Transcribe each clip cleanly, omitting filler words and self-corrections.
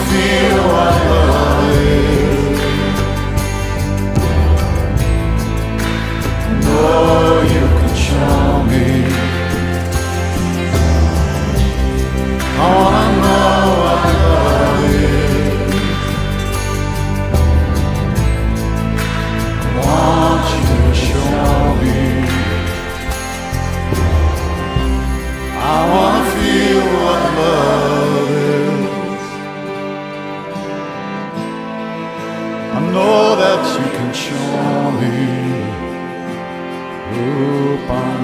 feel what love is. No, you can show me. I wanna know what love is. I want you to show me. I wanna feel what love is. I know that you can show me. Rupam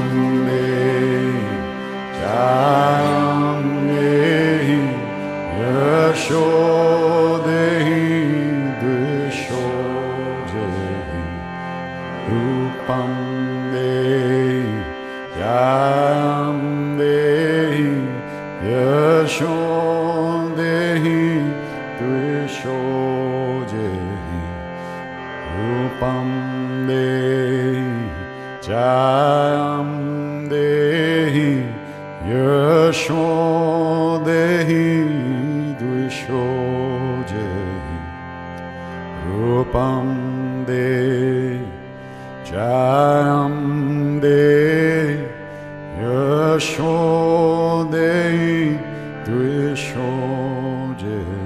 Jam Dehi Yasho Dehi Dvisho Jehi Rupam De Jam De Yasho Dehi Dvisho Jehi.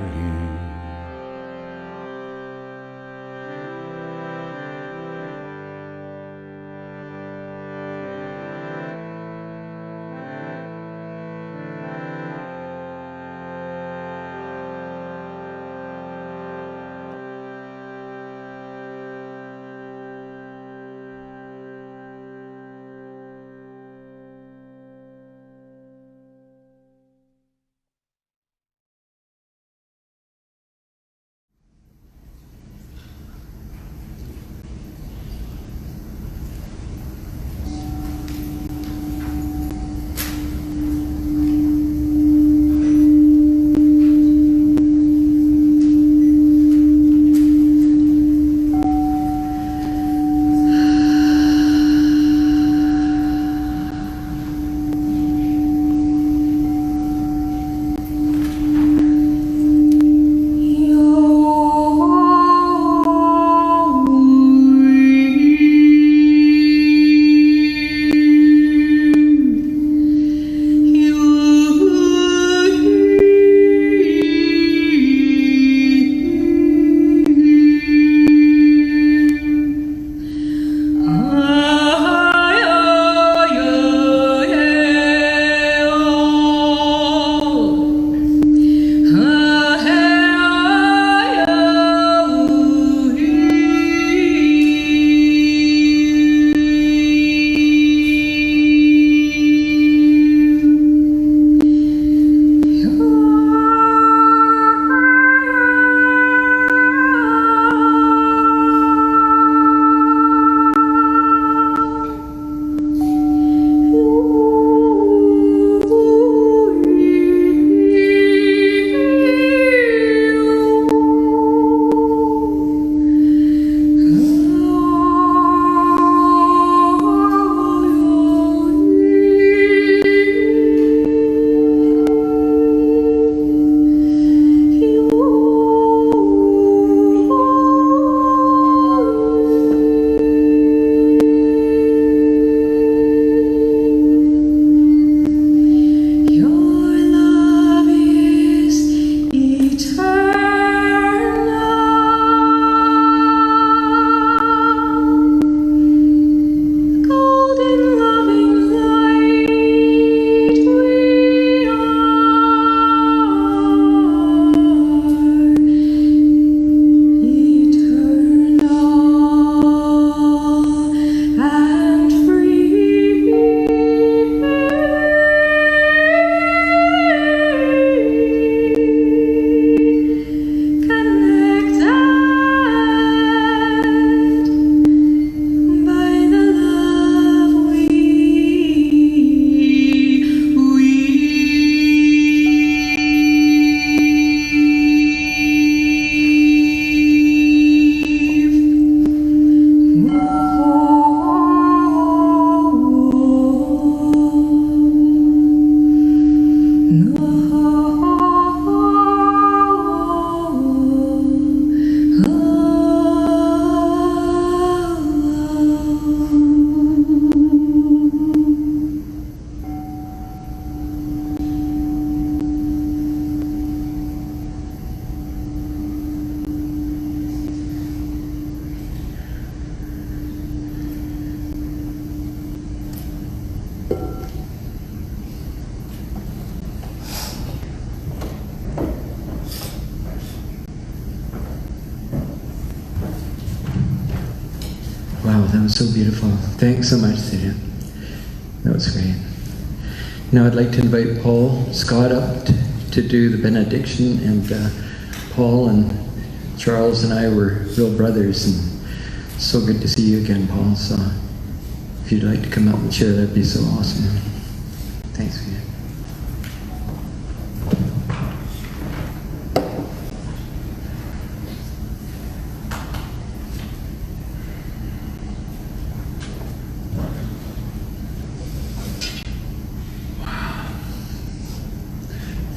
that was so beautiful. Thanks so much, Celia. That was great. Now I'd like to invite Paul Scott up to do the benediction, and Paul and Charles and I were real brothers, and so good to see you again, Paul. So if you'd like to come up and share, that'd be so awesome. Thanks, Celia.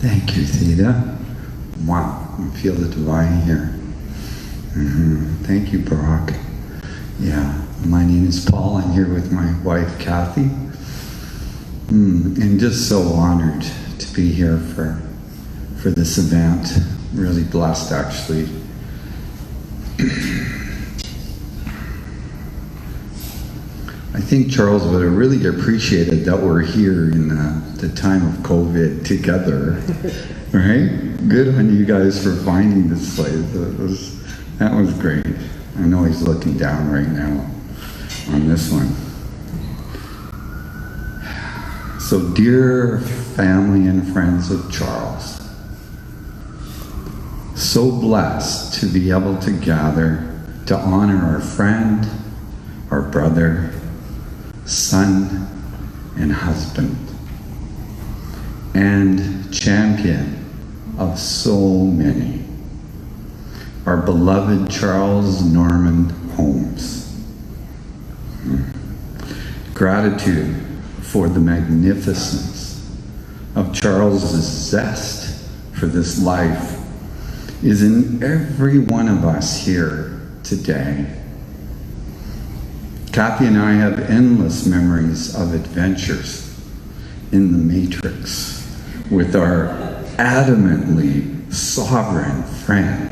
Thank you, Theda. Wow, I feel the divine here. Thank you, Barack. Yeah, my name is Paul. I'm here with my wife, Kathy. And just so honored to be here for this event. Really blessed, actually. I think Charles would have really appreciated that we're here in the time of COVID together, right? Good on you guys for finding this place. That was great. I know he's looking down right now on this one. So, dear family and friends of Charles, so blessed to be able to gather to honor our friend, our brother, son, and husband, and champion of so many, our beloved Charles Norman Holmes. Gratitude for the magnificence of Charles's zest for this life is in every one of us here today. Kathy and I have endless memories of adventures in the Matrix with our adamantly sovereign friend.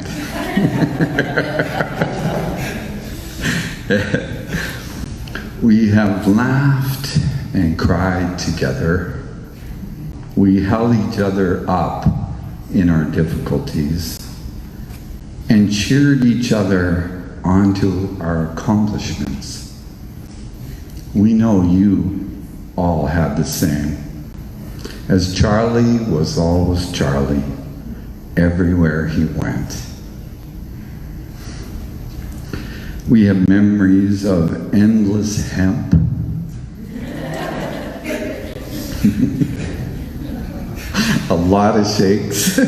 We have laughed and cried together. We held each other up in our difficulties and cheered each other onto our accomplishments. We know you all had the same, as Charlie was always Charlie everywhere he went. We have memories of endless hemp, a lot of shakes,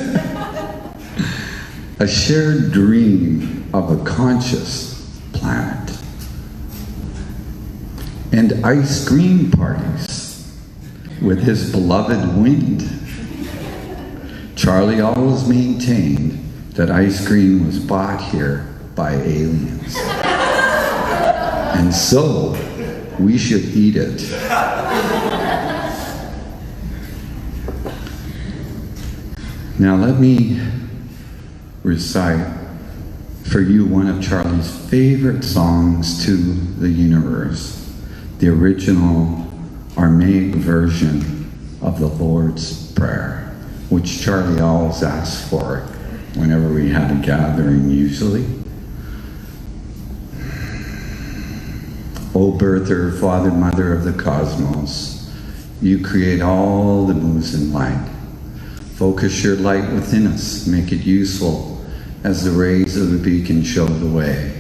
a shared dream of a conscious planet, and ice cream parties with his beloved wind. Charlie always maintained that ice cream was bought here by aliens, and so we should eat it. Now let me recite for you one of Charlie's favorite songs to the universe, the original Aramaic version of the Lord's Prayer, which Charlie always asked for whenever we had a gathering, usually. O birther, father, mother of the cosmos, you create all that moves in light. Focus your light within us, make it useful as the rays of the beacon show the way.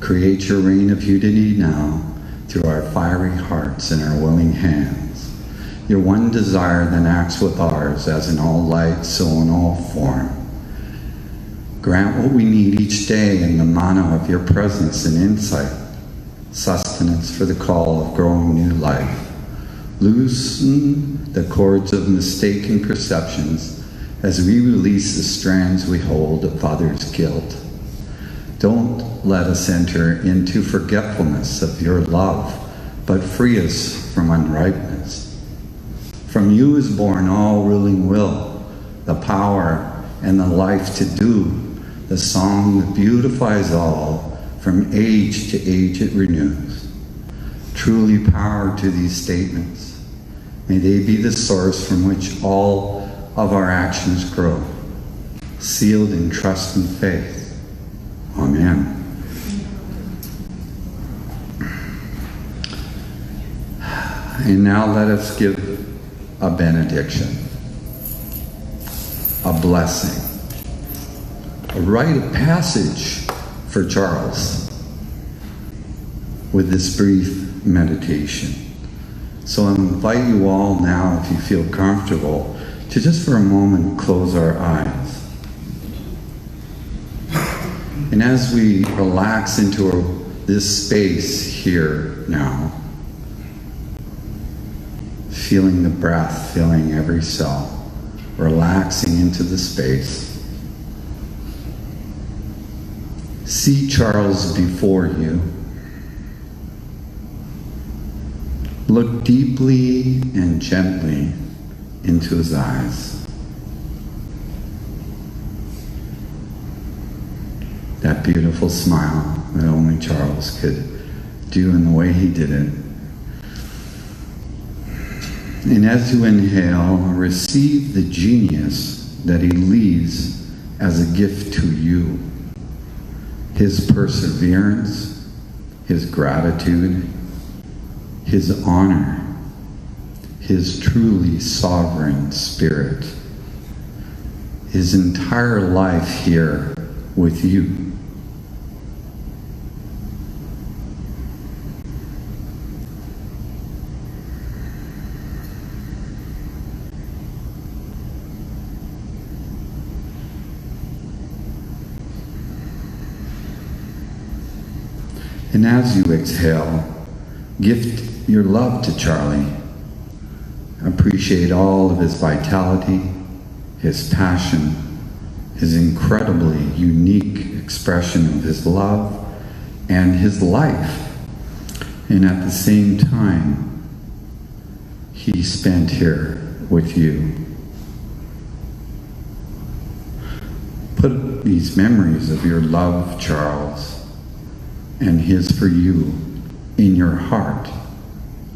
Create your reign of unity now through our fiery hearts and our willing hands. Your one desire then acts with ours, as in all light, so in all form. Grant what we need each day in the manna of your presence and insight, sustenance for the call of growing new life. Loosen the cords of mistaken perceptions as we release the strands we hold of others' guilt. Don't let us enter into forgetfulness of your love, but free us from unripeness. From you is born all ruling will, the power and the life to do, the song that beautifies all, from age to age it renews. Truly power to these statements. May they be the source from which all of our actions grow, sealed in trust and faith. Amen. And now let us give a benediction, a blessing, a rite of passage for Charles with this brief meditation. So I invite you all now, if you feel comfortable, to just for a moment close our eyes. And as we relax into this space here now, feeling the breath, feeling every cell, relaxing into the space, see Charles before you. Look deeply and gently into his eyes. That beautiful smile that only Charles could do in the way he did it. And as you inhale, receive the genius that he leaves as a gift to you. His perseverance, his gratitude, his honor, his truly sovereign spirit, his entire life here with you. And as you exhale, gift your love to Charlie. Appreciate all of his vitality, his passion, his incredibly unique expression of his love and his life. And at the same time, he spent here with you. Put these memories of your love, Charles, and his for you in your heart,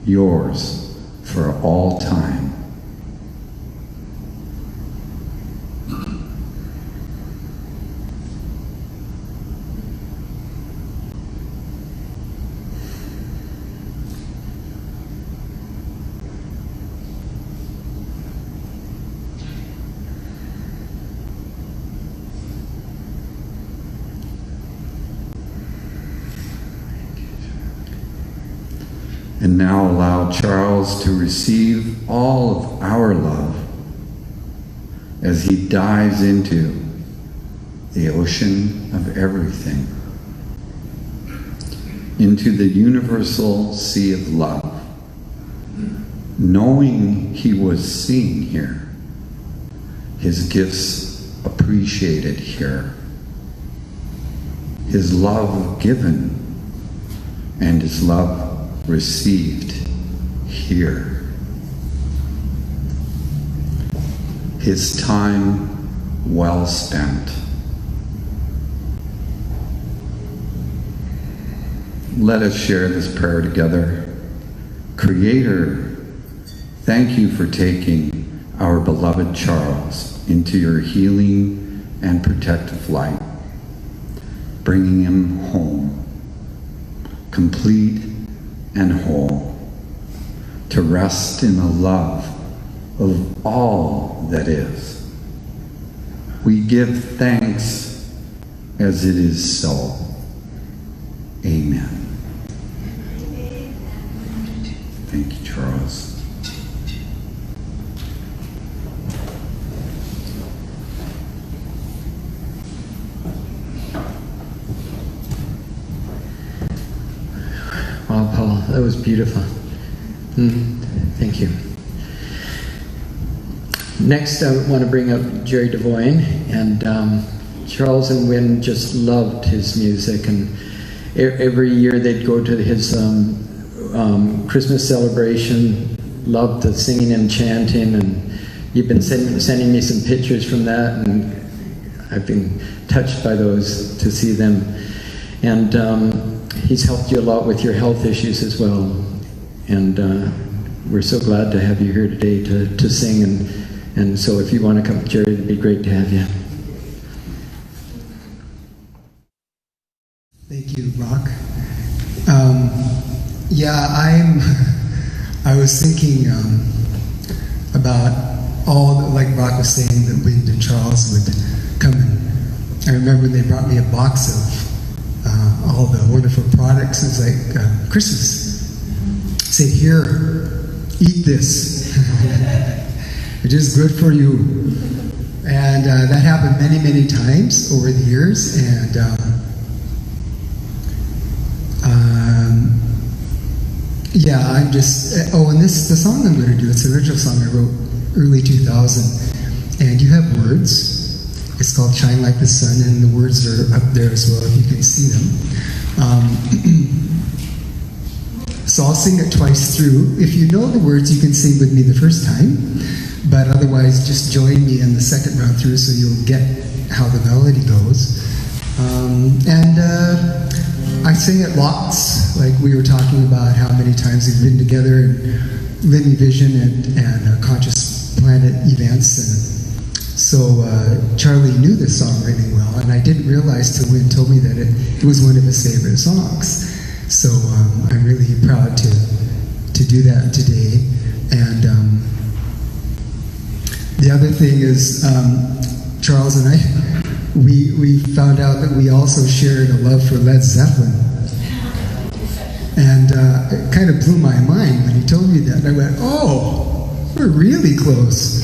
yours for all time. And now allow Charles to receive all of our love as he dives into the ocean of everything, into the universal sea of love, knowing he was seen here, his gifts appreciated here, his love given, and his love received here. His time well spent. Let us share this prayer together. Creator, thank you for taking our beloved Charles into your healing and protective light, bringing him home, complete and whole, to rest in the love of all that is. We give thanks as it is so. Amen. Thank you, Charles. Wow, Paul, that was beautiful. Thank you. Next, I want to bring up Jerry Devoyne, and Charles and Wynne just loved his music, and every year they'd go to his Christmas celebration, loved the singing and chanting, and you've been sending me some pictures from that, and I've been touched by those to see them. And he's helped you a lot with your health issues as well. And we're so glad to have you here today to sing. And so if you want to come, Jerry, it'd be great to have you. Thank you, Rock. Yeah, I was thinking about all, like Brock was saying, that Wind and Charles would come and I remember they brought me a box of all the wonderful products. It was like Christmas. Said, here, eat this. It is good for you. And that happened many, many times over the years. And yeah, I'm just, and the song I'm going to do, it's an original song I wrote early 2000. And you have words. It's called Shine Like the Sun, and the words are up there as well, if you can see them. So I'll sing it twice through. If you know the words, you can sing with me the first time, but otherwise just join me in the second round through so you'll get how the melody goes. I sing it lots, like we were talking about how many times we've been together in Living Vision and Conscious Planet events. And so Charlie knew this song really well, and I didn't realize till Wynn told me that it was one of his favorite songs. So I'm really proud to do that today. And the other thing is, Charles and I, we found out that we also shared a love for Led Zeppelin. And it kind of blew my mind when he told me that. And I went, oh, we're really close.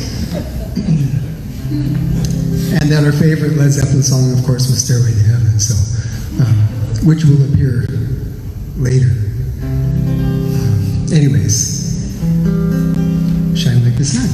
And then our favorite Led Zeppelin song, of course, was Stairway to Heaven, so, which will appear later. Anyways, Shine Like the Sun.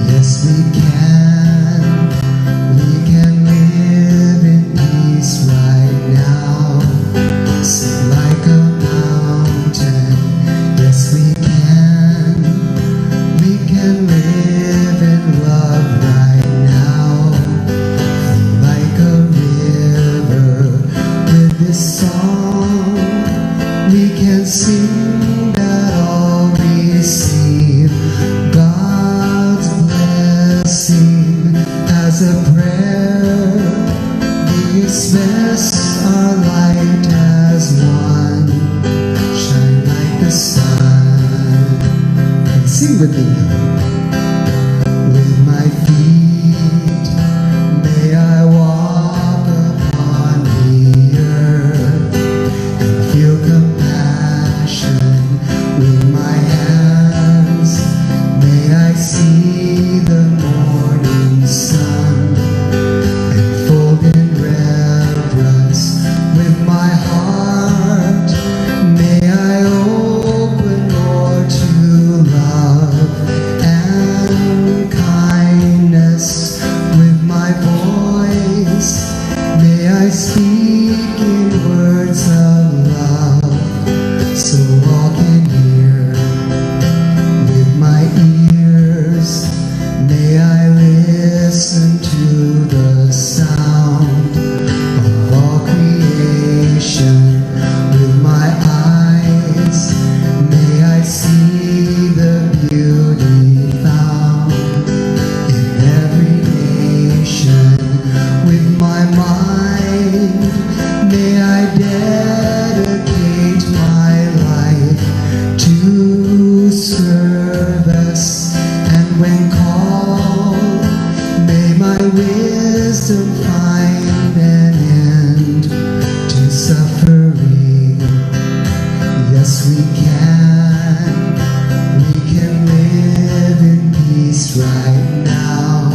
Yes, we can. and call. May my wisdom find an end to suffering. Yes, we can. We can live in peace right now.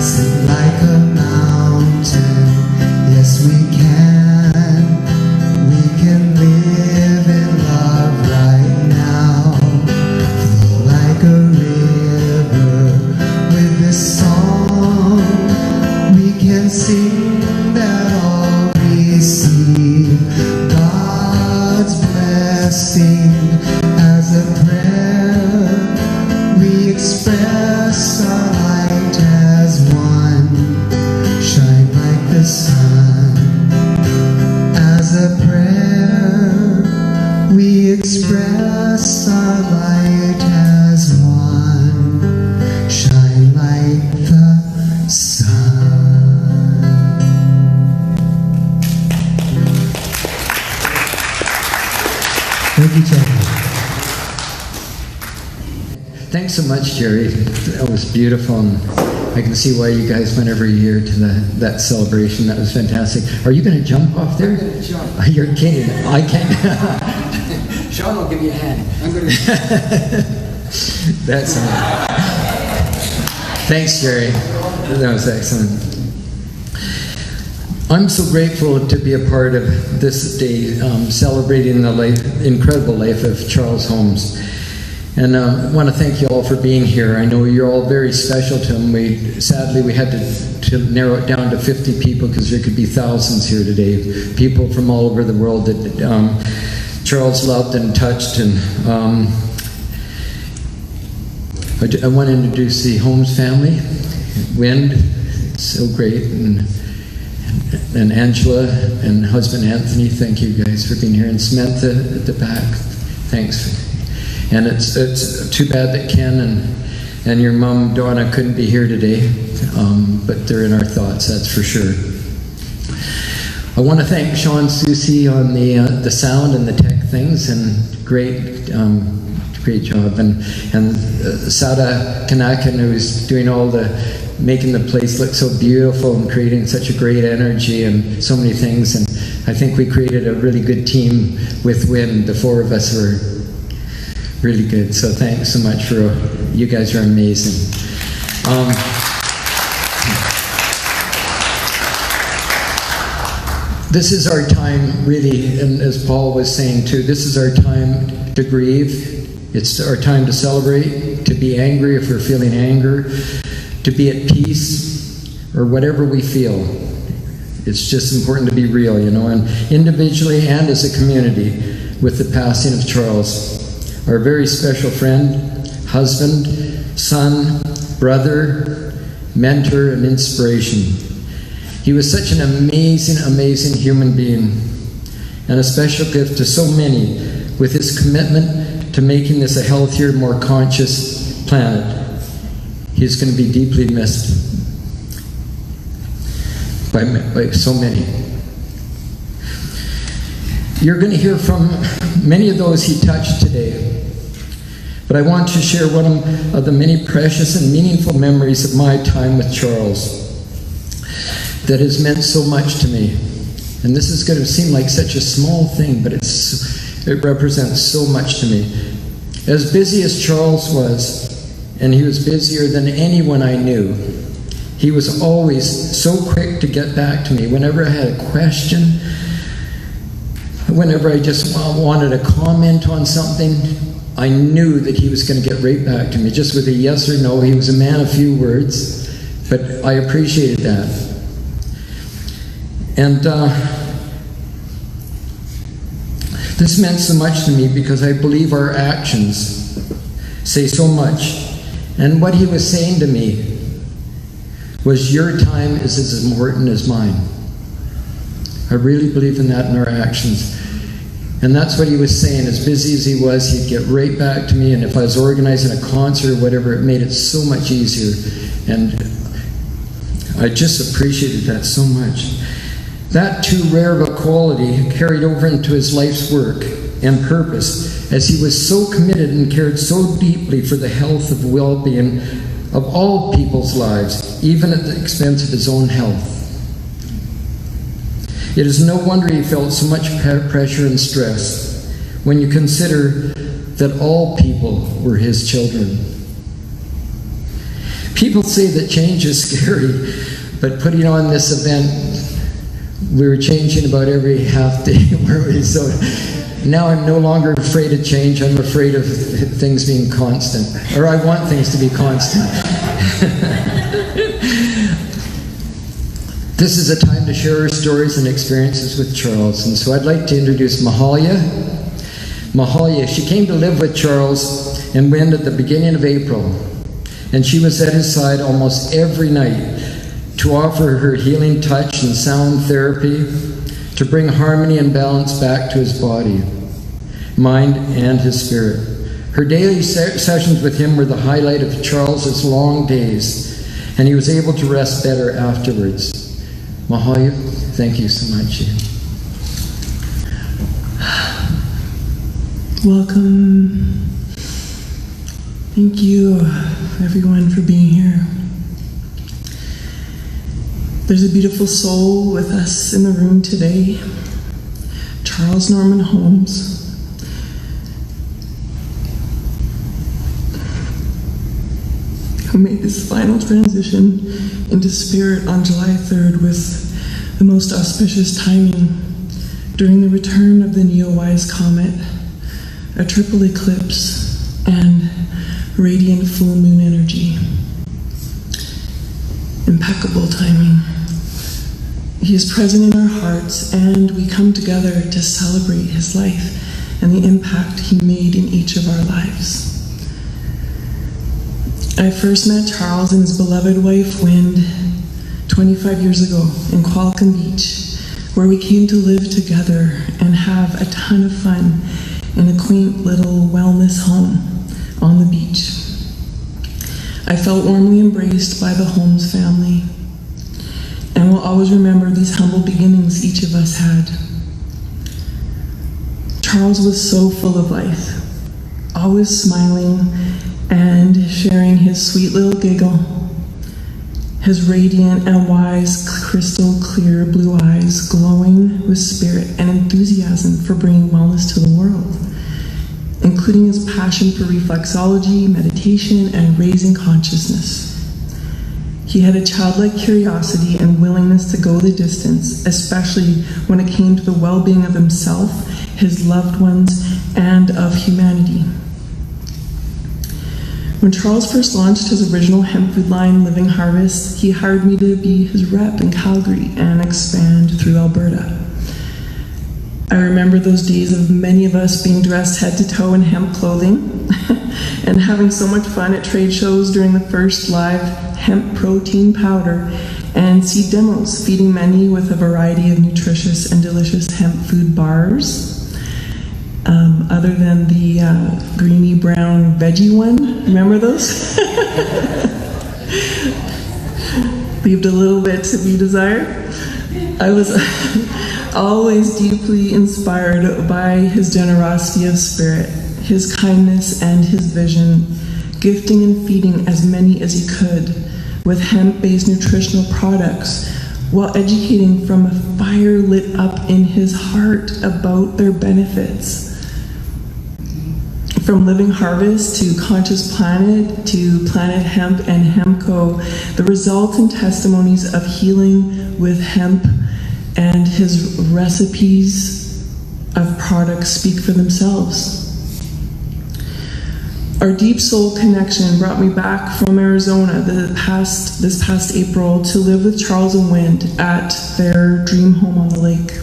Sing like a mountain. Yes, we can. We can live in love right now. Flow like a river with this song. We can sing that all receive God's blessing as a prayer. We express our light as one. Shine like the sun. As a prayer, we express our light as one. Shine like the sun. Thank you, Chuck. Thanks so much, Jerry. That was beautiful, and I can see why you guys went every year to that celebration. That was fantastic. Are you going to jump off there? I'm going to jump. You're kidding. I can't. Sean will give you a hand. I'm going to. That's Thanks, Jerry. That was excellent. I'm so grateful to be a part of this day, celebrating the incredible life of Charles Holmes. And I want to thank you all for being here. I know you're all very special to him. Sadly, we had to narrow it down to 50 people because there could be thousands here today. People from all over the world that Charles loved and touched. And I want to introduce the Holmes family. Wind, so great. And Angela and husband Anthony, thank you guys for being here. And Samantha at the back, thanks. And it's too bad that Ken and your mom Donna couldn't be here today, but they're in our thoughts, that's for sure. I want to thank Sean Susie on the sound and the tech things, and great job. And Sada Kanakan, who's doing making the place look so beautiful and creating such a great energy and so many things. And I think we created a really good team with Win. The four of us were really good. So thanks so much you guys are amazing. This is our time, really, and as Paul was saying too, this is our time to grieve. It's our time to celebrate, to be angry if we're feeling anger, to be at peace, or whatever we feel. It's just important to be real, and individually and as a community with the passing of Charles, our very special friend, husband, son, brother, mentor, and inspiration. He was such an amazing, amazing human being, and a special gift to so many with his commitment to making this a healthier, more conscious planet. He's going to be deeply missed by so many. You're going to hear from many of those he touched today, but I want to share one of the many precious and meaningful memories of my time with Charles that has meant so much to me. And this is going to seem like such a small thing, but it represents so much to me. As busy as Charles was, and he was busier than anyone I knew, he was always so quick to get back to me. Whenever I had a question, whenever I just wanted a comment on something, I knew that he was going to get right back to me, just with a yes or no. He was a man of few words, but I appreciated that. And this meant so much to me because I believe our actions say so much. And what he was saying to me was, your time is as important as mine. I really believe in that in our actions. And that's what he was saying. As busy as he was, he'd get right back to me. And if I was organizing a concert or whatever, it made it so much easier. And I just appreciated that so much. That too rare of a quality carried over into his life's work and purpose, as he was so committed and cared so deeply for the health and well-being of all people's lives, even at the expense of his own health. It is no wonder he felt so much pressure and stress when you consider that all people were his children. People say that change is scary, but putting on this event, we were changing about every half day, weren't we? So now I'm no longer afraid of change. I'm afraid of things being constant, or I want things to be constant. This is a time to share our stories and experiences with Charles, and so I'd like to introduce Mahalia. Mahalia, she came to live with Charles and Wind at the beginning of April, and she was at his side almost every night to offer her healing touch and sound therapy to bring harmony and balance back to his body, mind, and his spirit. Her daily sessions with him were the highlight of Charles's long days, and he was able to rest better afterwards. Mahalia, thank you so much. Welcome. Thank you, everyone, for being here. There's a beautiful soul with us in the room today, Charles Norman Holmes. Who made this final transition into spirit on July 3rd with the most auspicious timing during the return of the Neowise comet, a triple eclipse, and radiant full moon energy. Impeccable timing. He is present in our hearts, and we come together to celebrate his life and the impact he made in each of our lives. I first met Charles and his beloved wife, Wind, 25 years ago in Qualicum Beach, where we came to live together and have a ton of fun in a quaint little wellness home on the beach. I felt warmly embraced by the Holmes family, and will always remember these humble beginnings each of us had. Charles was so full of life, always smiling and sharing his sweet little giggle, his radiant and wise, crystal clear blue eyes glowing with spirit and enthusiasm for bringing wellness to the world, including his passion for reflexology, meditation, and raising consciousness. He had a childlike curiosity and willingness to go the distance, especially when it came to the well-being of himself, his loved ones, and of humanity. When Charles first launched his original hemp food line, Living Harvest, he hired me to be his rep in Calgary and expand through Alberta. I remember those days of many of us being dressed head to toe in hemp clothing and having so much fun at trade shows during the first live hemp protein powder and seed demos, feeding many with a variety of nutritious and delicious hemp food bars. Other than the greeny brown veggie one. Remember those? Leaved a little bit to be desired. I was always deeply inspired by his generosity of spirit, his kindness and his vision, gifting and feeding as many as he could with hemp-based nutritional products, while educating from a fire lit up in his heart about their benefits. From Living Harvest to Conscious Planet to Planet Hemp and Hempco, the results and testimonies of healing with hemp and his recipes of products speak for themselves. Our deep soul connection brought me back from Arizona this past April to live with Charles and Wind at their dream home on the lake.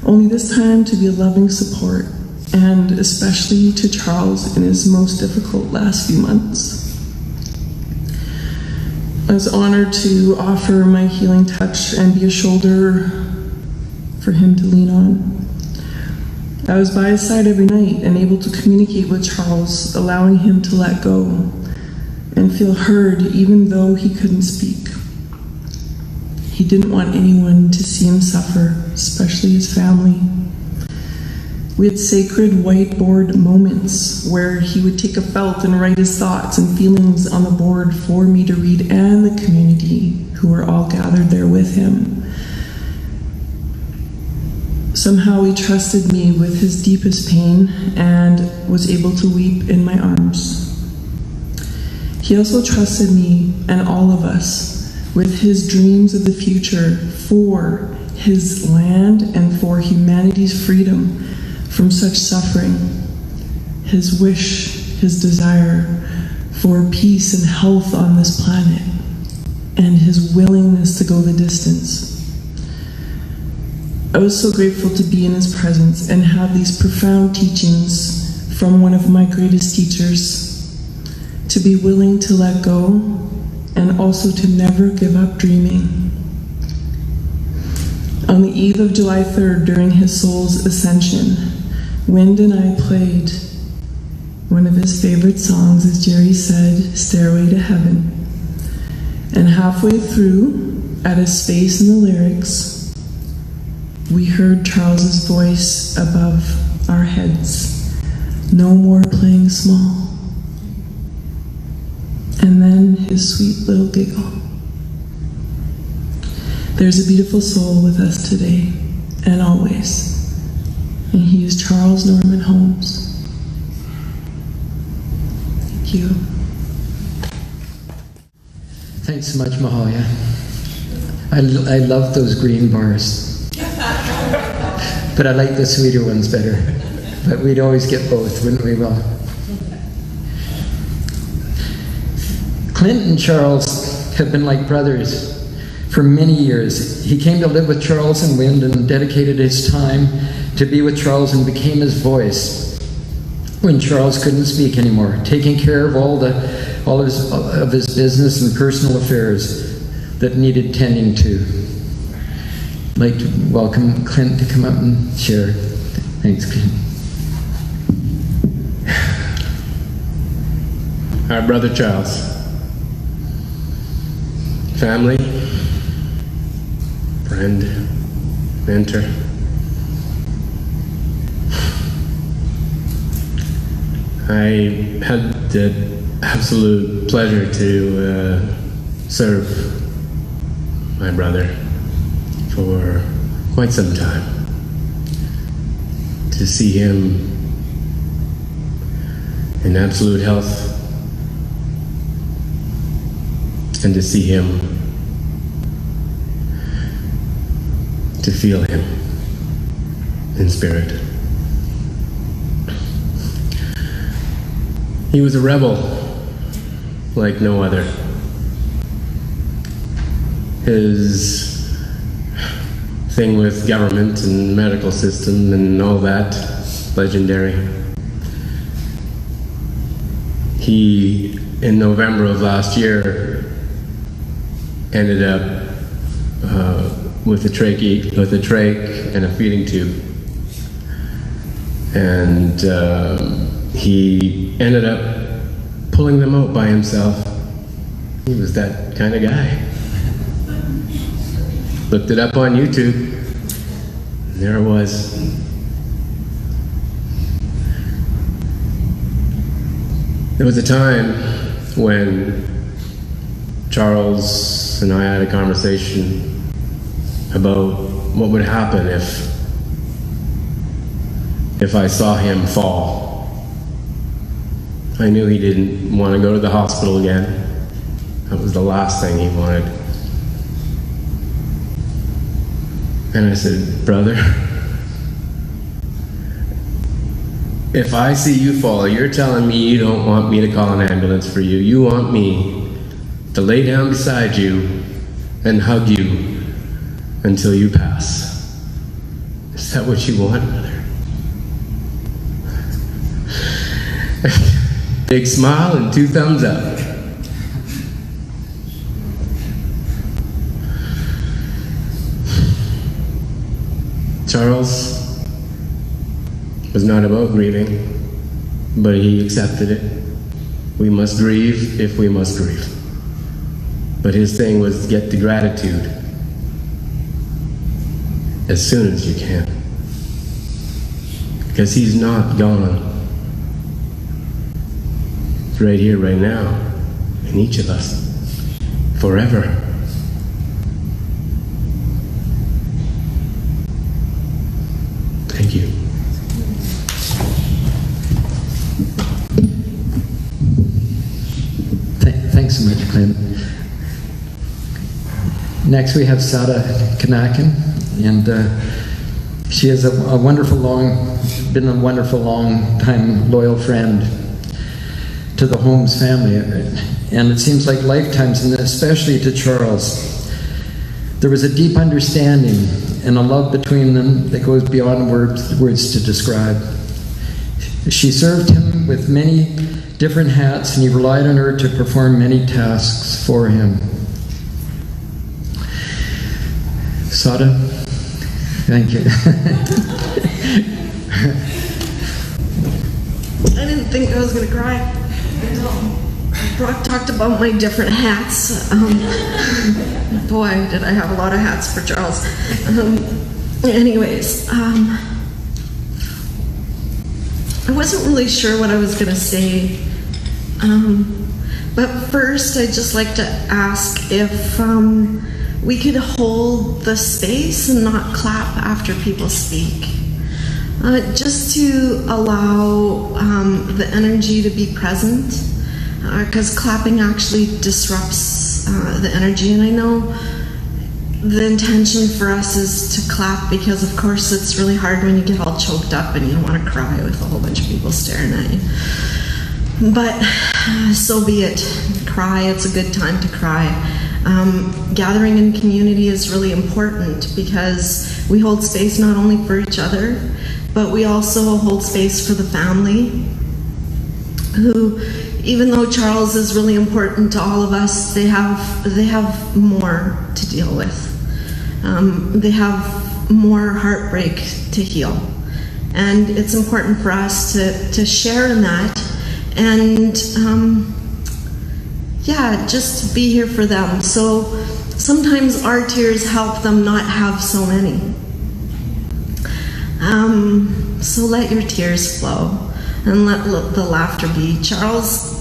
Only this time to be a loving support, and especially to Charles in his most difficult last few months. I was honored to offer my healing touch and be a shoulder for him to lean on. I was by his side every night and able to communicate with Charles, allowing him to let go and feel heard even though he couldn't speak. He didn't want anyone to see him suffer, especially his family. We had sacred whiteboard moments where he would take a felt and write his thoughts and feelings on the board for me to read, and the community who were all gathered there with him. Somehow he trusted me with his deepest pain and was able to weep in my arms. He also trusted me and all of us with his dreams of the future for his land and for humanity's freedom from such suffering, his wish, his desire for peace and health on this planet, and his willingness to go the distance. I was so grateful to be in his presence and have these profound teachings from one of my greatest teachers, to be willing to let go and also to never give up dreaming. On the eve of July 3rd, during his soul's ascension, Wind and I played one of his favorite songs, as Jerry said, Stairway to Heaven. And halfway through, at a space in the lyrics, we heard Charles's voice above our heads. No more playing small. And then his sweet little giggle. There's a beautiful soul with us today and always. And he is Charles Norman Holmes. Thank you. Thanks so much, Mahalia. I love those green bars. But I like the sweeter ones better. But we'd always get both, wouldn't we, Will? Clint and Charles have been like brothers for many years. He came to live with Charles and Wind and dedicated his time to be with Charles and became his voice when Charles couldn't speak anymore, taking care of all of his business and personal affairs that needed tending to. I'd like to welcome Clint to come up and share. Thanks, Clint. Our brother Charles. Family, friend, mentor. I had the absolute pleasure to serve my brother for quite some time. To see him in absolute health and to see him, to feel him in spirit. He was a rebel like no other. His thing with government and medical system and all that, legendary. He, in November of last year, ended up with a trach and a feeding tube. And he ended up pulling them out by himself. He was that kind of guy. Looked it up on YouTube, and there it was. There was a time when Charles and I had a conversation about what would happen if I saw him fall. I knew he didn't want to go to the hospital again. That was the last thing he wanted. And I said, brother, if I see you fall, you're telling me you don't want me to call an ambulance for you. You want me to lay down beside you and hug you until you pass. Is that what you want, brother? Big smile and 2 thumbs up. Charles was not about grieving, but he accepted it. We must grieve if we must grieve. But his thing was get the gratitude as soon as you can. Because he's not gone. It's right here, right now, in each of us, forever. Thank you. Thanks so much, Clint. Next we have Sada Kanakin, and she is been a wonderful long time loyal friend to the Holmes family, and it seems like lifetimes, and especially to Charles. There was a deep understanding and a love between them that goes beyond words to describe. She served him with many different hats, and he relied on her to perform many tasks for him. Sada, thank you. I didn't think I was going to cry. Brock talked about my different hats. Boy, did I have a lot of hats for Charles. Anyways, I wasn't really sure what I was going to say. But first, I'd just like to ask if we could hold the space and not clap after people speak. Just to allow the energy to be present, because clapping actually disrupts the energy. And I know the intention for us is to clap because, of course, it's really hard when you get all choked up and you don't want to cry with a whole bunch of people staring at you. But so be it. Cry, it's a good time to cry. Gathering in community is really important because we hold space not only for each other, but we also hold space for the family, who, even though Charles is really important to all of us, they have more to deal with. They have more heartbreak to heal. And it's important for us to share in that and just be here for them. So sometimes our tears help them not have so many. So let your tears flow and let the laughter be. Charles,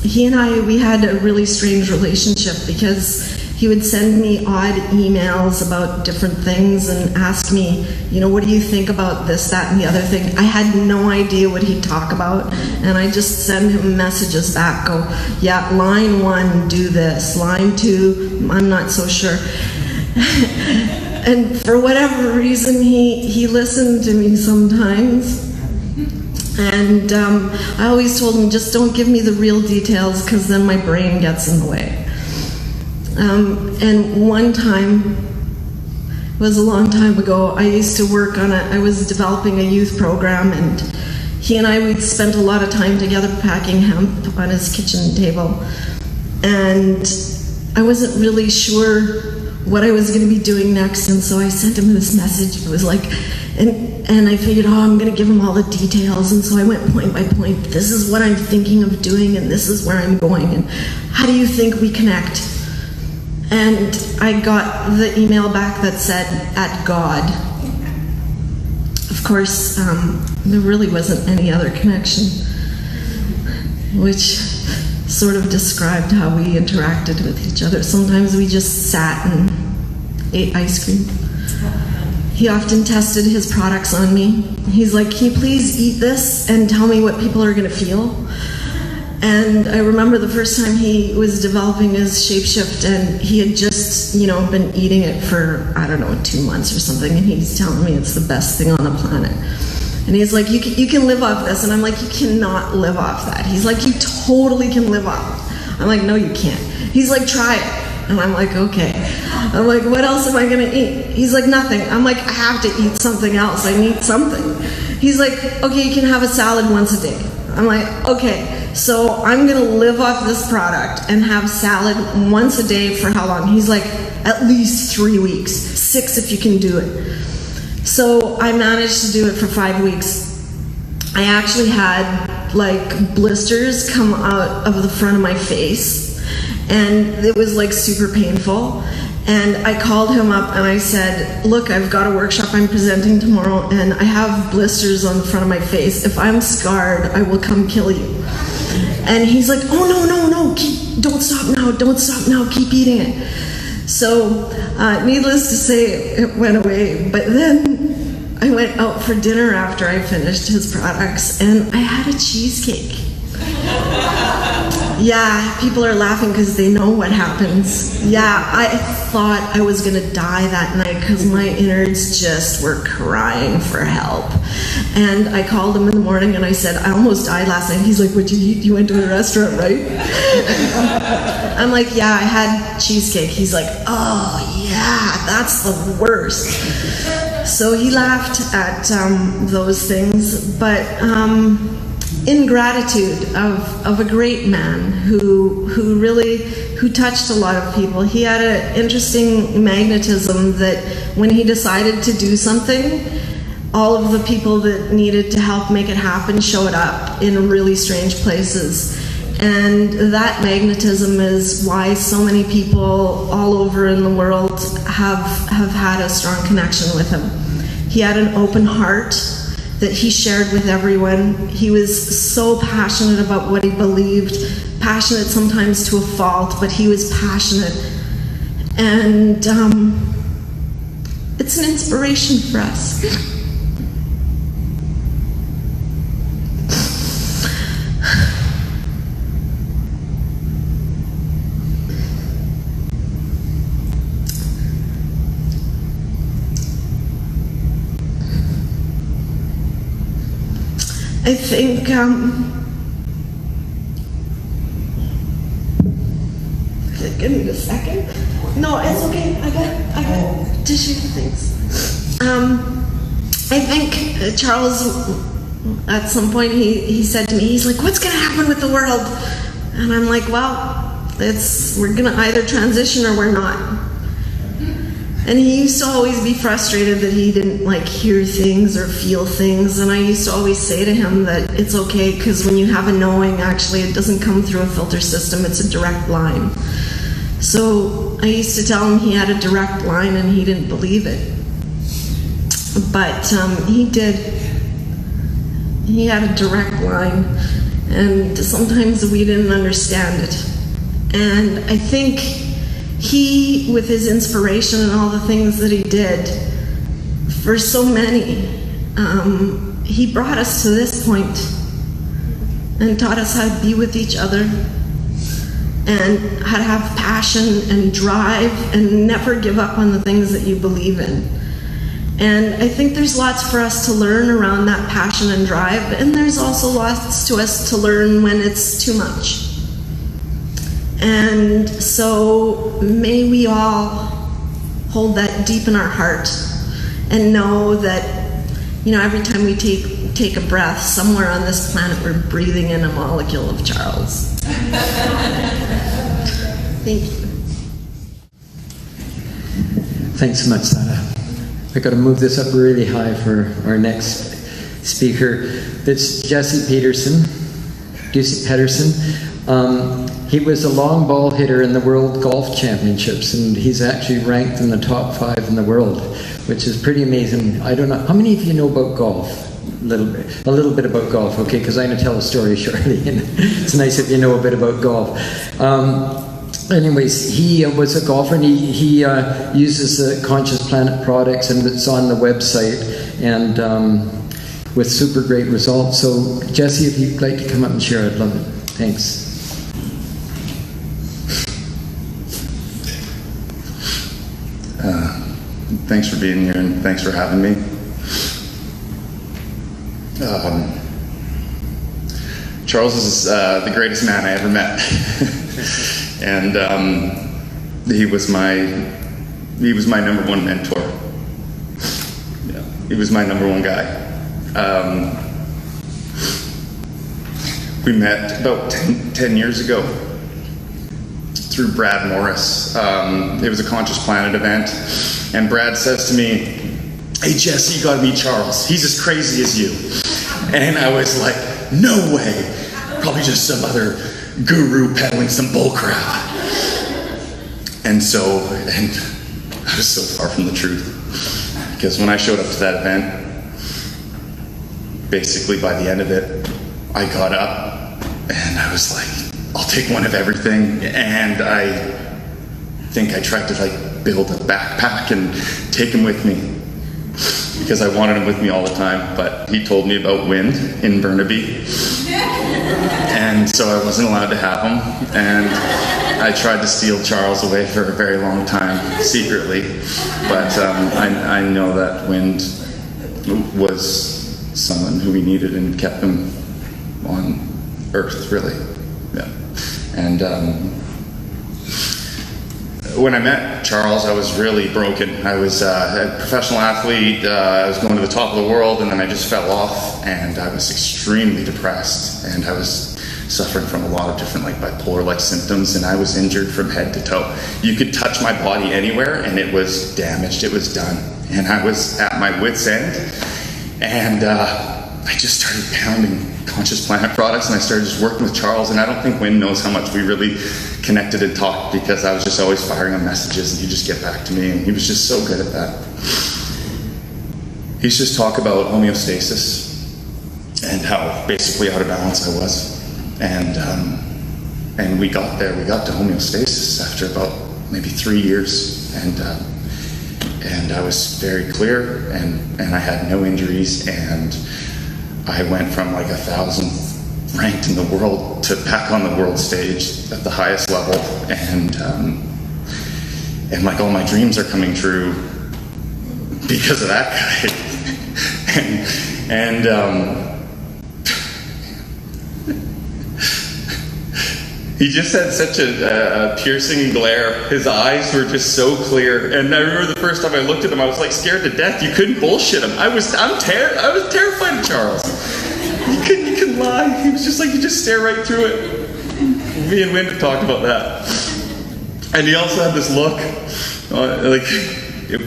he and I, we had a really strange relationship because he would send me odd emails about different things and ask me, what do you think about this, that, and the other thing? I had no idea what he'd talk about, and I just send him messages back, go, yeah, line 1, do this, line 2, I'm not so sure. And for whatever reason, he listened to me sometimes. And I always told him, just don't give me the real details, because then my brain gets in the way. And one time, it was a long time ago, I used to work I was developing a youth program, and he and I, we'd spent a lot of time together packing hemp on his kitchen table. And I wasn't really sure what I was going to be doing next, and so I sent him this message. It was like, and I figured, I'm going to give him all the details, and so I went point by point. This is what I'm thinking of doing, and this is where I'm going, and how do you think we connect? And I got the email back that said, at God. Of course, there really wasn't any other connection, which sort of described how we interacted with each other. Sometimes we just sat and ate ice cream. He often tested his products on me. He's like, can you please eat this and tell me what people are going to feel? And I remember the first time he was developing his Shapeshift, and he had just, been eating it for, 2 months or something, and he's telling me it's the best thing on the planet. And he's like, you can live off this. And I'm like, you cannot live off that. He's like, you totally can live off it. I'm like, no, you can't. He's like, try it. And I'm like, okay. I'm like, what else am I going to eat? He's like, nothing. I'm like, I have to eat something else. I need something. He's like, okay, you can have a salad once a day. I'm like, okay, so I'm going to live off this product and have salad once a day for how long? He's like, at least 3 weeks, 6 if you can do it. So I managed to do it for 5 weeks. I actually had like blisters come out of the front of my face, and it was like super painful. And I called him up and I said, look, I've got a workshop I'm presenting tomorrow and I have blisters on the front of my face. If I'm scarred, I will come kill you. And he's like, oh, no, don't stop now, keep eating it. So, needless to say, it went away. But then I went out for dinner after I finished his products and I had a cheesecake. Yeah, people are laughing because they know what happens. Yeah, I thought I was gonna die that night because my innards just were crying for help. And I called him in the morning and I said, I almost died last night. He's like, what'd you eat? You went to a restaurant, right? I'm like, yeah, I had cheesecake. He's like, oh yeah, that's the worst. So he laughed at those things, but in gratitude of a great man who touched a lot of people. He had an interesting magnetism that when he decided to do something, all of the people that needed to help make it happen showed up in really strange places. And that magnetism is why so many people all over in the world have had a strong connection with him. He had an open heart that he shared with everyone. He was so passionate about what he believed, passionate sometimes to a fault, but he was passionate. And it's an inspiration for us. I think give me a second. No, it's okay. I got tissue things. I think Charles, at some point, he said to me, he's like, "What's going to happen with the world?" And I'm like, "Well, we're going to either transition or we're not." And he used to always be frustrated that he didn't hear things or feel things. And I used to always say to him that it's okay because when you have a knowing, actually it doesn't come through a filter system, it's a direct line. So I used to tell him he had a direct line and he didn't believe it. But he did. He had a direct line and sometimes we didn't understand it. And I think he, with his inspiration and all the things that he did for so many, he brought us to this point and taught us how to be with each other and how to have passion and drive and never give up on the things that you believe in. And I think there's lots for us to learn around that passion and drive, and there's also lots to us to learn when it's too much. And so may we all hold that deep in our heart and know that, every time we take a breath, somewhere on this planet we're breathing in a molecule of Charles. Thank you. Thanks so much, Sarah. I got to move this up really high for our next speaker. It's Jesse Pedersen. He was a long ball hitter in the World Golf Championships, and he's actually ranked in the top 5 in the world, which is pretty amazing. I don't know, how many of you know about golf? A little bit about golf, okay, because I'm going to tell a story shortly, and it's nice if you know a bit about golf. Anyways, he was a golfer, and he uses the Conscious Planet products, and it's on the website, and with super great results. So, Jesse, if you'd like to come up and share, I'd love it. Thanks. Thanks for being here and thanks for having me. Charles is the greatest man I ever met, and he was my number one mentor. Yeah, he was my number one guy. We met about 10 years ago through Brad Morris. It was a Conscious Planet event, and Brad says to me, "Hey Jesse, you gotta meet Charles. He's as crazy as you." And I was like, "No way. Probably just some other guru peddling some bull crap." And I was so far from the truth. Because when I showed up to that event, basically by the end of it, I got up and I was like, I'll take one of everything. And I think I tried to build a backpack and take him with me because I wanted him with me all the time. But he told me about wind in Burnaby. And so I wasn't allowed to have him. And I tried to steal Charles away for a very long time, secretly. But I know that Wind was someone who we needed and kept him on Earth, really. Yeah. And when I met Charles, I was really broken. I was a professional athlete. I was going to the top of the world, and then I just fell off, and I was extremely depressed, and I was suffering from a lot of different bipolar-like symptoms, and I was injured from head to toe. You could touch my body anywhere, and it was damaged. It was done, and I was at my wit's end, and I just started pounding Conscious Planet products, and I started just working with Charles, and I don't think Wynn knows how much we really connected and talked, because I was just always firing on messages, and he'd just get back to me, and he was just so good at that. He used to just talk about homeostasis and how basically out of balance I was. And we got there. We got to homeostasis after about maybe 3 years, and I was very clear, and I had no injuries, and I went from 1,000th ranked in the world to back on the world stage at the highest level, and all my dreams are coming true because of that guy, and he just had such a piercing glare. His eyes were just so clear. And I remember the first time I looked at him, I was scared to death. You couldn't bullshit him. I was terrified of Charles. You couldn't lie. He was just you just stare right through it. Me and Wynn talked about that. And he also had this look,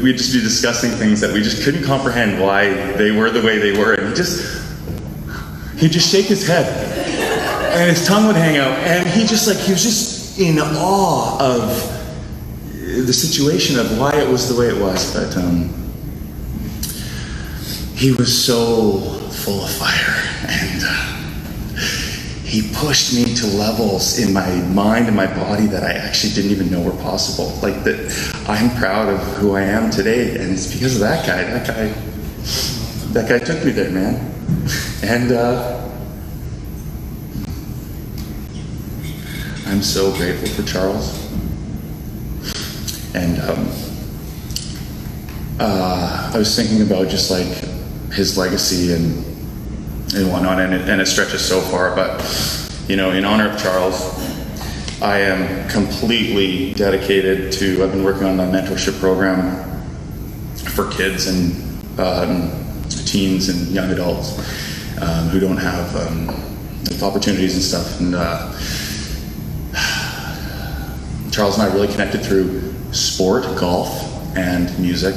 we'd just be discussing things that we just couldn't comprehend why they were the way they were. And he'd just shake his head. And his tongue would hang out, and he was just in awe of the situation, of why it was the way it was. But he was so full of fire, and he pushed me to levels in my mind and my body that I actually didn't even know were possible. That I'm proud of who I am today, and it's because of that guy. That guy took me there, man. And I'm so grateful for Charles. And I was thinking about just his legacy and whatnot, and it stretches so far. But in honor of Charles, I am completely dedicated to. I've been working on a mentorship program for kids and teens and young adults who don't have opportunities and stuff. And Charles and I really connected through sport, golf, and music.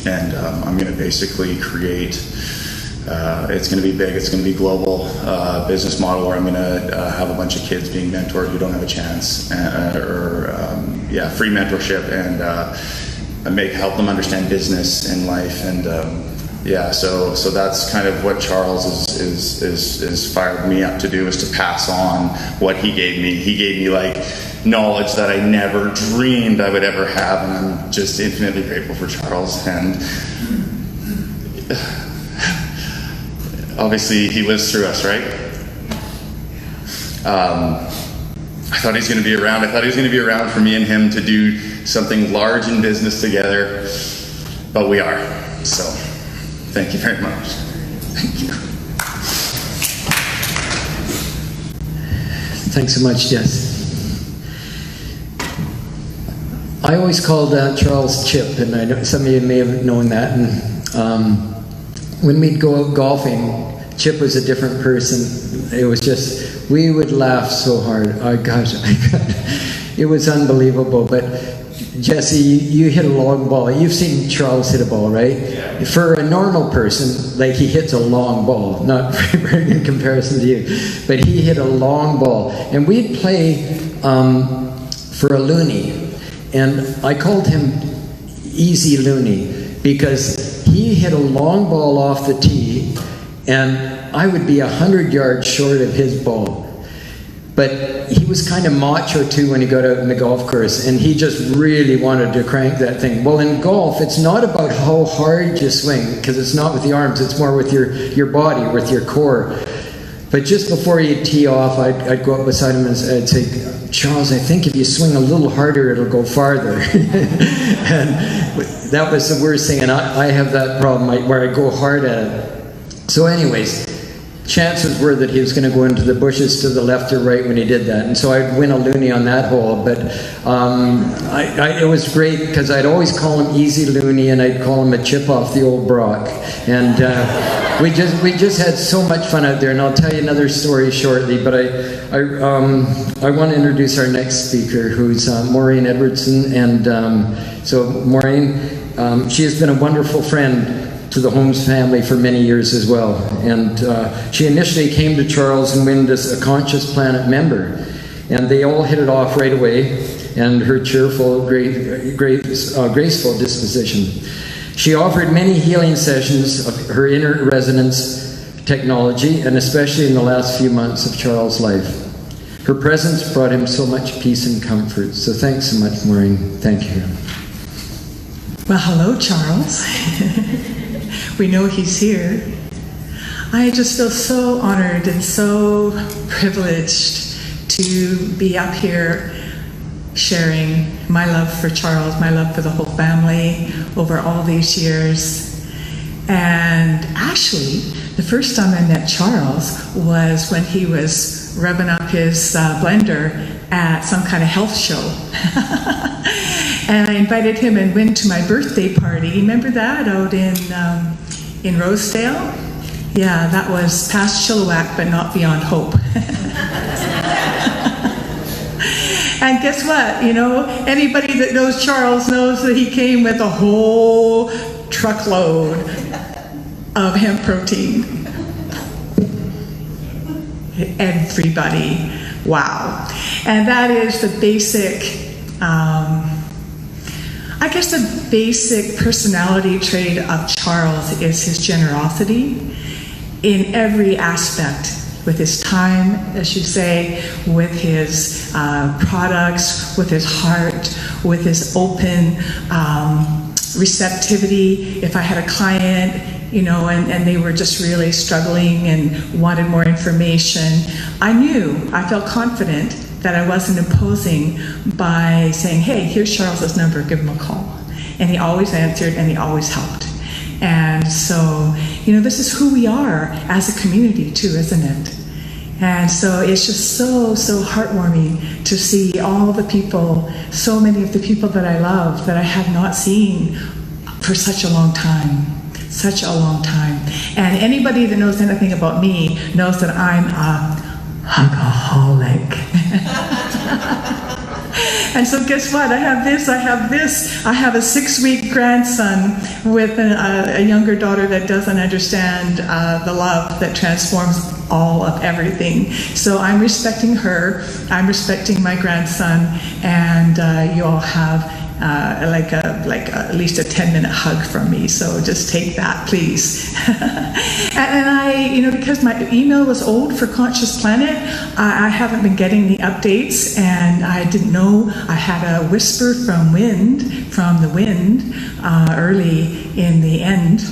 And I'm going to basically create, it's going to be big, it's going to be global business model where I'm going to have a bunch of kids being mentored who don't have a chance, free mentorship, and help them understand business and life. And so that's kind of what Charles is fired me up to do, is to pass on what he gave me. He gave me knowledge that I never dreamed I would ever have, and I'm just infinitely grateful for Charles. And obviously he lives through us, right? I thought he was going to be around. I thought he was going to be around for me and him to do something large in business together, but we are. So thank you very much. Thank you. Thanks so much, Jess. I always called Charles Chip, and I know some of you may have known that. And when we'd go out golfing, Chip was a different person. It was just, we would laugh so hard. Oh gosh, it was unbelievable. But Jesse, you hit a long ball. You've seen Charles hit a ball, right? Yeah. For a normal person, he hits a long ball, not very in comparison to you, but he hit a long ball. And we'd play for a loonie. And I called him easy loony, because he hit a long ball off the tee, and I would be 100 yards short of his ball. But he was kind of macho too when he got out in the golf course, and he just really wanted to crank that thing. Well, in golf, it's not about how hard you swing, because it's not with the arms, it's more with your body, with your core. But just before he'd tee off, I'd go up beside him and I'd say, Charles, I think if you swing a little harder, it'll go farther. And that was the worst thing, and I have that problem where I go hard at it. So anyways, chances were that he was going to go into the bushes to the left or right when he did that, and so I'd win a loony on that hole. But it was great, because I'd always call him Easy Loony, and I'd call him a chip off the old Brock, and we just had so much fun out there. And I'll tell you another story shortly, but I want to introduce our next speaker, who's Maureen Edwardson. And so Maureen, she has been a wonderful friend to the Holmes family for many years as well. And she initially came to Charles and Wind as a Conscious Planet member, and they all hit it off right away, and her cheerful, graceful disposition. She offered many healing sessions of her inner resonance technology, and especially in the last few months of Charles' life. Her presence brought him so much peace and comfort. So thanks so much, Maureen. Thank you. Well, hello, Charles. We know he's here. I just feel so honored and so privileged to be up here sharing my love for Charles, my love for the whole family over all these years. And actually, the first time I met Charles was when he was revving up his blender at some kind of health show. And I invited him and went to my birthday party. Remember that, out in Rosedale? Yeah, that was past Chilliwack, but not beyond Hope. And guess what? You know, anybody that knows Charles knows that he came with a whole truckload of hemp protein. Everybody. Wow. And that is the basic, I guess the basic personality trait of Charles is his generosity in every aspect. With his time, as you say, with his products, with his heart, with his open receptivity. If I had a client, you know, and they were just really struggling and wanted more information, I felt confident that I wasn't imposing by saying, hey, here's Charles's number, give him a call. And he always answered, and he always helped. And so, you know, this is who we are as a community too, isn't it? And so it's just so heartwarming to see all the people, so many of the people that I love that I have not seen for such a long time. Such a long time. And anybody that knows anything about me knows that I'm a hugaholic. And so guess what? I have this. I have a 6-week grandson with a younger daughter that doesn't understand the love that transforms all of everything. So I'm respecting her. I'm respecting my grandson, and you all have like at least a 10-minute hug from me. So just take that, please. And I, you know, because my email was old for Conscious Planet, I haven't been getting the updates, and I didn't know. I had a whisper from the wind, early in the end.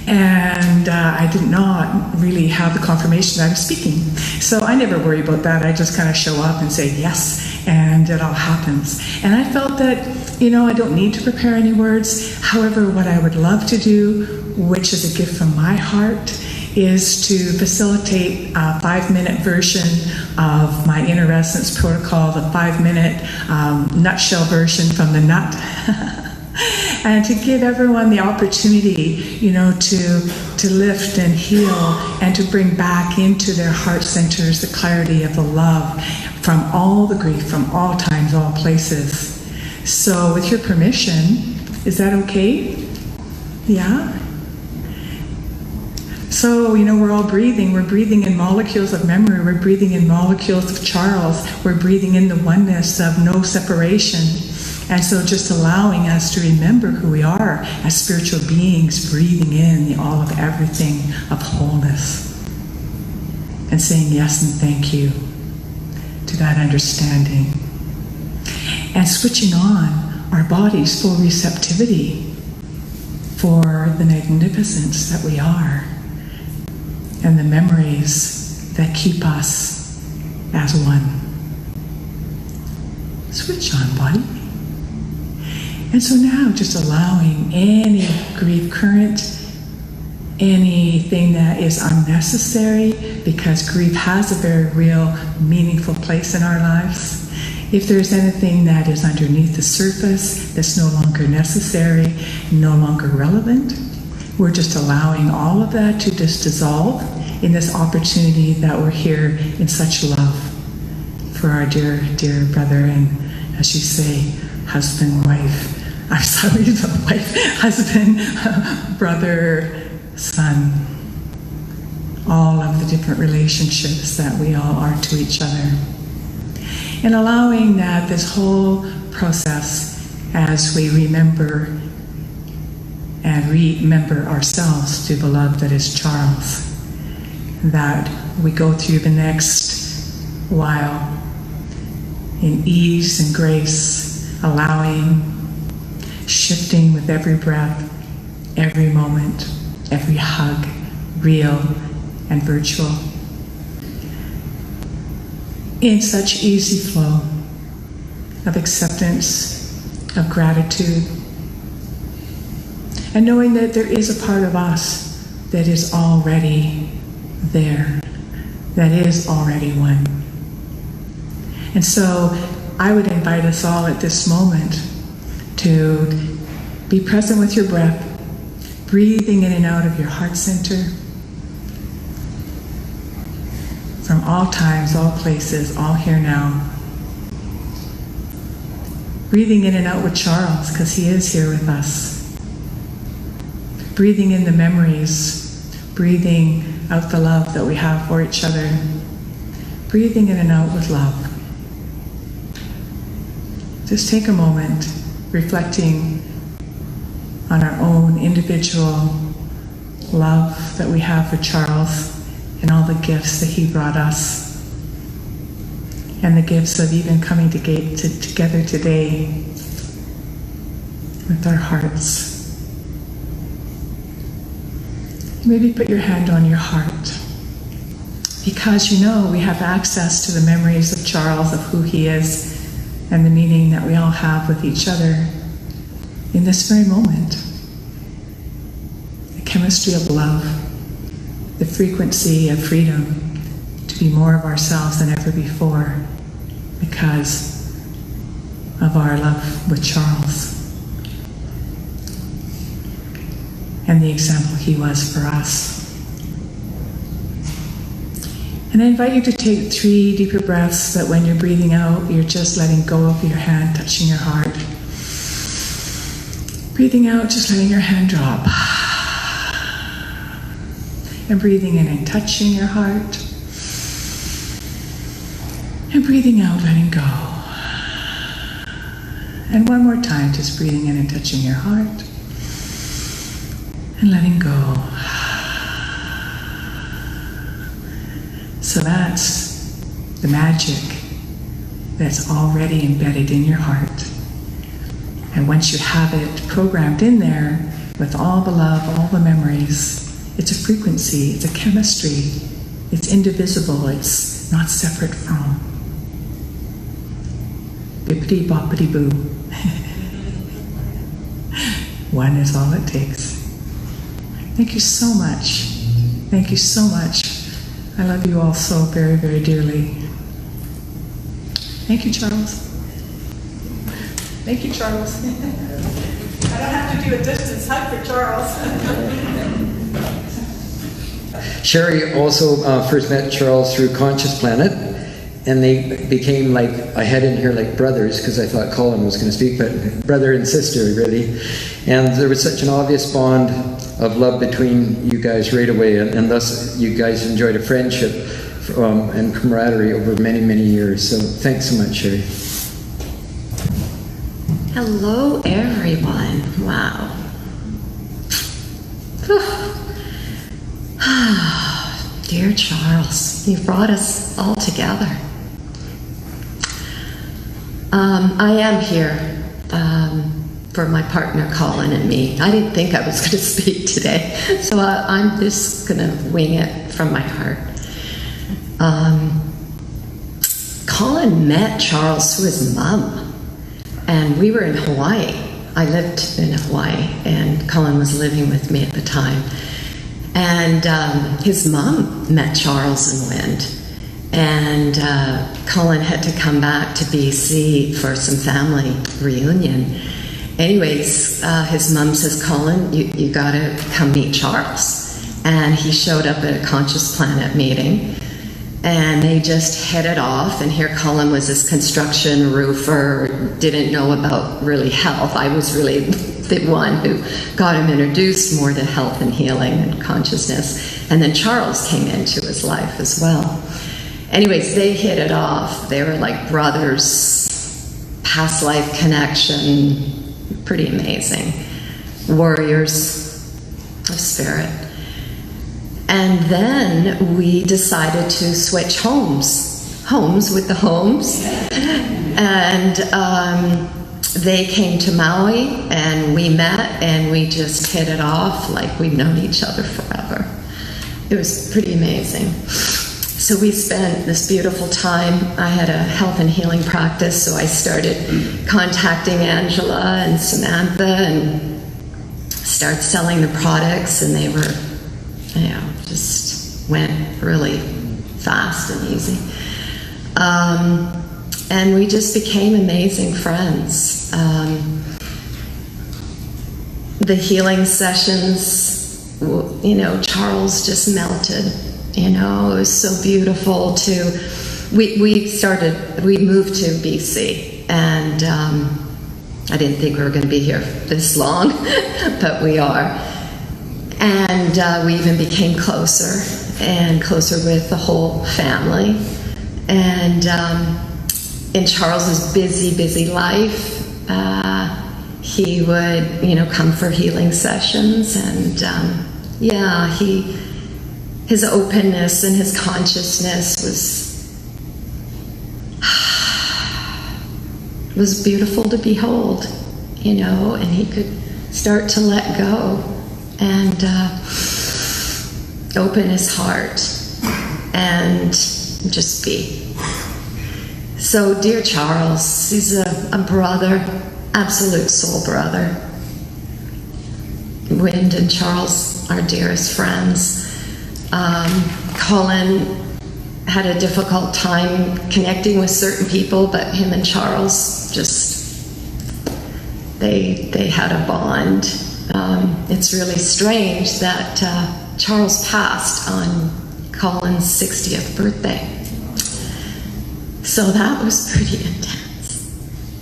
And I did not really have the confirmation that I was speaking. So I never worry about that. I just kind of show up and say yes, and it all happens. And I felt that, you know, I don't need to prepare any words. However, what I would love to do, which is a gift from my heart, is to facilitate a 5-minute version of my Inner Essence protocol, the 5-minute nutshell version from the nut. And to give everyone the opportunity, you know, to lift and heal and to bring back into their heart centers the clarity of the love from all the grief, from all times, all places. So with your permission, is that okay? Yeah? So, you know, we're all breathing. We're breathing in molecules of memory. We're breathing in molecules of Charles. We're breathing in the oneness of no separation. And so just allowing us to remember who we are as spiritual beings, breathing in the all of everything of wholeness. And saying yes and thank you to that understanding. And switching on our body's full receptivity for the magnificence that we are and the memories that keep us as one. Switch on, body. And so now just allowing any grief current, anything that is unnecessary, because grief has a very real, meaningful place in our lives. If there's anything that is underneath the surface that's no longer necessary, no longer relevant, we're just allowing all of that to just dissolve in this opportunity that we're here in such love for our dear, dear brother and, as you say, husband, wife. I'm sorry, the wife, husband, brother, son. All of the different relationships that we all are to each other. And allowing that this whole process, as we remember and remember ourselves to the love that is Charles, that we go through the next while in ease and grace, allowing, shifting with every breath, every moment, every hug, real and virtual, in such easy flow of acceptance, of gratitude, and knowing that there is a part of us that is already there, that is already one. And so I would invite us all at this moment to be present with your breath, breathing in and out of your heart center, from all times, all places, all here now. Breathing in and out with Charles, because he is here with us. Breathing in the memories, breathing out the love that we have for each other. Breathing in and out with love. Just take a moment, reflecting on our own individual love that we have for Charles and all the gifts that he brought us, and the gifts of even coming together today with our hearts. Maybe put your hand on your heart, because you know we have access to the memories of Charles, of who he is, and the meaning that we all have with each other in this very moment. The chemistry of love, the frequency of freedom to be more of ourselves than ever before because of our love with Charles and the example he was for us. And I invite you to take 3 deeper breaths, that when you're breathing out, you're just letting go of your hand, touching your heart. Breathing out, just letting your hand drop. And breathing in and touching your heart. And breathing out, letting go. And one more time, just breathing in and touching your heart. And letting go. So that's the magic that's already embedded in your heart. And once you have it programmed in there with all the love, all the memories, it's a frequency, it's a chemistry, it's indivisible, it's not separate from. Bippity boppity boo. One is all it takes. Thank you so much. Thank you so much. I love you all so very, very dearly. Thank you, Charles. Thank you, Charles. I don't have to do a distance hug for Charles. Sherry also first met Charles through Conscious Planet, and they became like, I had in here like brothers, because I thought Colin was going to speak, but brother and sister, really. And there was such an obvious bond of love between you guys right away, and thus you guys enjoyed a friendship and camaraderie over many, many years. So thanks so much, Sherry. Hello, everyone. Wow. Dear Charles, you've brought us all together. I am here for my partner Colin and me. I didn't think I was going to speak today, so I'm just going to wing it from my heart. Colin met Charles through his mom, and we were in Hawaii. I lived in Hawaii, and Colin was living with me at the time. And his mom met Charles and Wind. And Colin had to come back to BC for some family reunion. Anyways, his mom says, Colin, you gotta come meet Charles. And he showed up at a Conscious Planet meeting, and they just hit it off. And here Colin was this construction roofer, didn't know about really health. I was really the one who got him introduced more to health and healing and consciousness. And then Charles came into his life as well. Anyways, they hit it off. They were like brothers, past life connection, pretty amazing. Warriors of spirit. And then we decided to switch homes with the Holmes. And they came to Maui, and we met, and we just hit it off like we've known each other forever. It was pretty amazing. So we spent this beautiful time. I had a health and healing practice, so I started contacting Angela and Samantha and started selling the products, and they were, just went really fast and easy. And we just became amazing friends. The healing sessions, Charles just melted. It was so beautiful we moved to BC, and I didn't think we were going to be here this long, but we are. And we even became closer with the whole family. And in Charles's busy life, he would, come for healing sessions, and his openness and his consciousness was beautiful to behold, and he could start to let go and open his heart and just be. So, dear Charles, he's a brother, absolute soul brother. Wind and Charles are dearest friends. Colin had a difficult time connecting with certain people, but him and Charles they had a bond. It's really strange that Charles passed on Colin's 60th birthday. So that was pretty intense.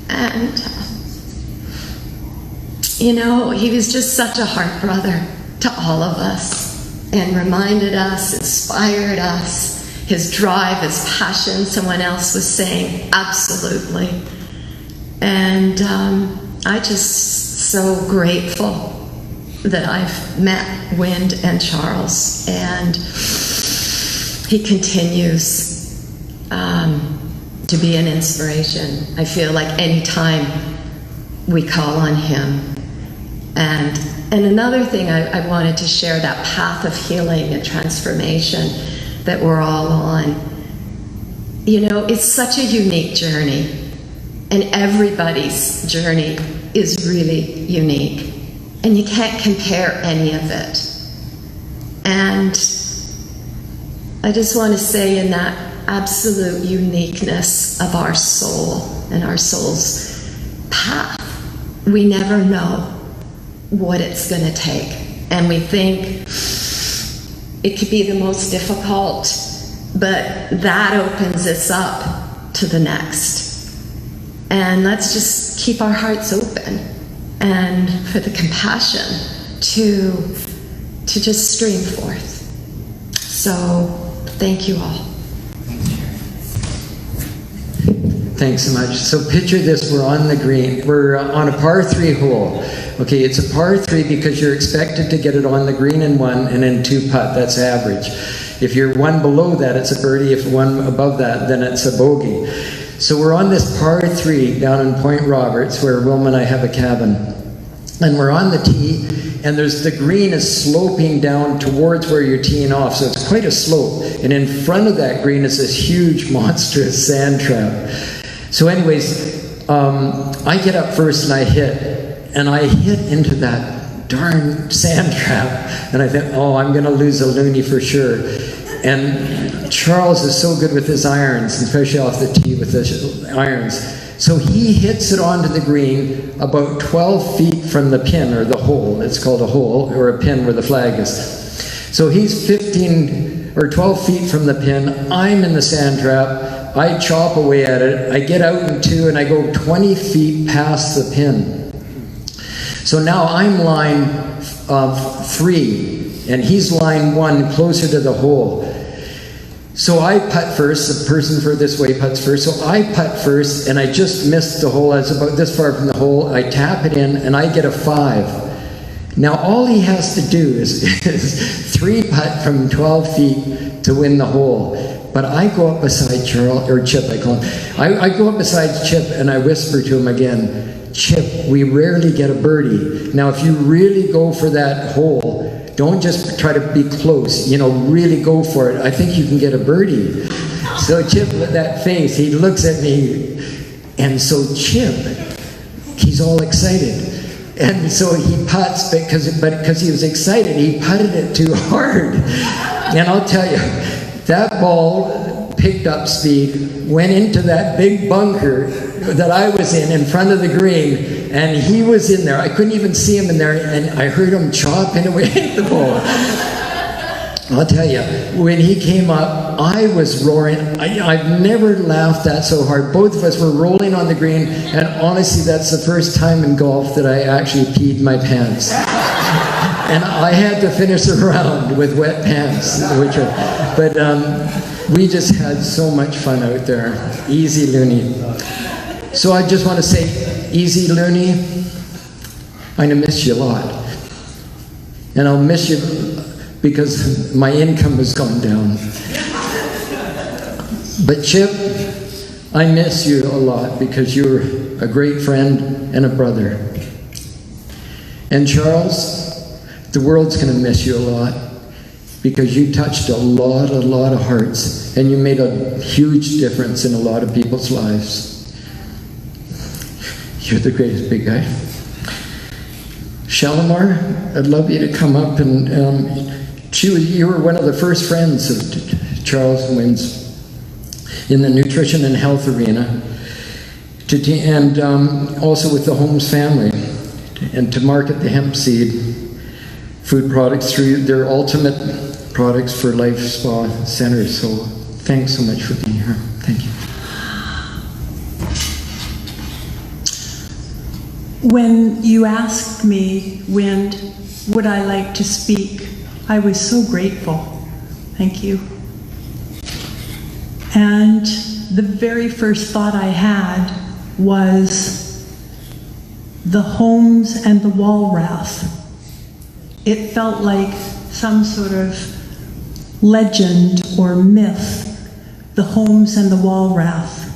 And, he was just such a heart brother to all of us, and reminded us, inspired us, his drive, his passion. Someone else was saying, absolutely. And I just so grateful that I've met Wind and Charles, and he continues to be an inspiration. I feel like any time we call on him. And another thing I wanted to share, that path of healing and transformation that we're all on. It's such a unique journey, and everybody's journey is really unique, and you can't compare any of it. And I just want to say, in that absolute uniqueness of our soul and our soul's path, we never know what it's going to take. And we think it could be the most difficult, but that opens us up to the next. And let's just keep our hearts open, and for the compassion to just stream forth. So thank you all. Thanks so much. So picture this, we're on the green. We're on a par 3 hole. Okay, it's a par 3 because you're expected to get it on the green in 1 and in 2 putt. That's average. If you're 1 below that, it's a birdie. If 1 above that, then it's a bogey. So we're on this par 3 down in Point Roberts where Wilma and I have a cabin. And we're on the tee, and the green is sloping down towards where you're teeing off, so it's quite a slope. And in front of that green is this huge, monstrous sand trap. So anyways, I get up first and I hit into that darn sand trap, and I think, oh, I'm gonna lose a loonie for sure. And Charles is so good with his irons, especially off the tee with the irons. So he hits it onto the green about 12 feet from the pin, or the hole. It's called a hole, or a pin where the flag is. So he's 15 or 12 feet from the pin. I'm in the sand trap. I chop away at it. I get out in 2, and I go 20 feet past the pin. So now I'm line 3, and he's line 1, closer to the hole. So I putt first, the person furthest away putts first. So I putt first, and I just missed the hole. I was about this far from the hole. I tap it in, and I get a 5. Now all he has to do is 3 putt from 12 feet to win the hole. But I go up beside Charles, or Chip, I call him. I go up beside Chip, and I whisper to him again, Chip, we rarely get a birdie. Now if you really go for that hole, don't just try to be close, really go for it. I think you can get a birdie. So Chip, with that face, he looks at me, and so Chip, he's all excited. And so he putts, because he was excited, he putted it too hard. And I'll tell you, that ball picked up speed, went into that big bunker that I was in front of the green, and he was in there. I couldn't even see him in there, and I heard him chopping away at the ball. I'll tell you, when he came up, I was roaring. I've never laughed that so hard. Both of us were rolling on the green, and honestly, that's the first time in golf that I actually peed my pants. And I had to finish the round with wet pants, but we just had so much fun out there. Easy loony. So I just want to say, easy loony, I'm going to miss you a lot. And I'll miss you because my income has gone down. But Chip, I miss you a lot because you're a great friend and a brother. And Charles, the world's going to miss you a lot because you touched a lot of hearts, and you made a huge difference in a lot of people's lives. You're the greatest big guy. Shalimar, I'd love you to come up, and you were one of the first friends of Charles and Wynn's in the nutrition and health arena, and also with the Holmes family, and to market the hemp seed food products through their ultimate products for Life Spa Centers. So thanks so much for being here. Thank you. When you asked me, Wind, would I like to speak, I was so grateful. Thank you. And the very first thought I had was the Holmes and the Walrath. It felt like some sort of legend or myth, the Holmes and the Walrath.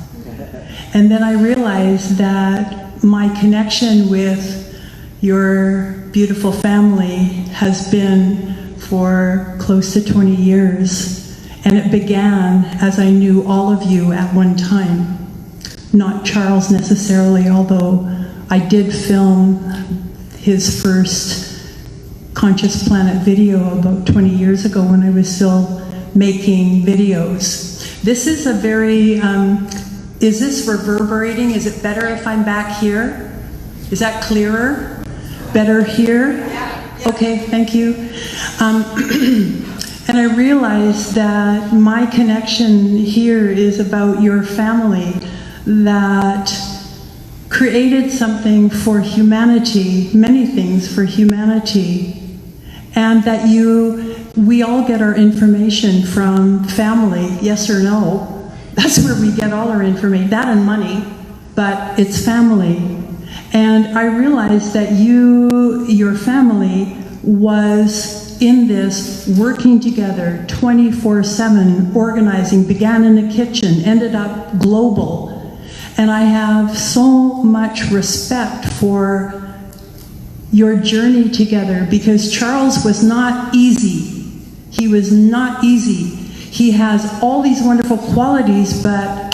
And then I realized that my connection with your beautiful family has been for close to 20 years. And it began as I knew all of you at one time. Not Charles necessarily, although I did film his first Conscious Planet video about 20 years ago when I was still making videos. This is a very, is this reverberating? Is it better if I'm back here? Is that clearer? Better here? Okay, thank you. And I realized that my connection here is about your family that created something for humanity, many things for humanity, and that we all get our information from family, yes or no. That's where we get all our information, that and money, but it's family. And I realized that your family was in this, working together 24/7, organizing, began in the kitchen, ended up global. And I have so much respect for your journey together, because Charles was not easy. He was not easy. He has all these wonderful qualities, but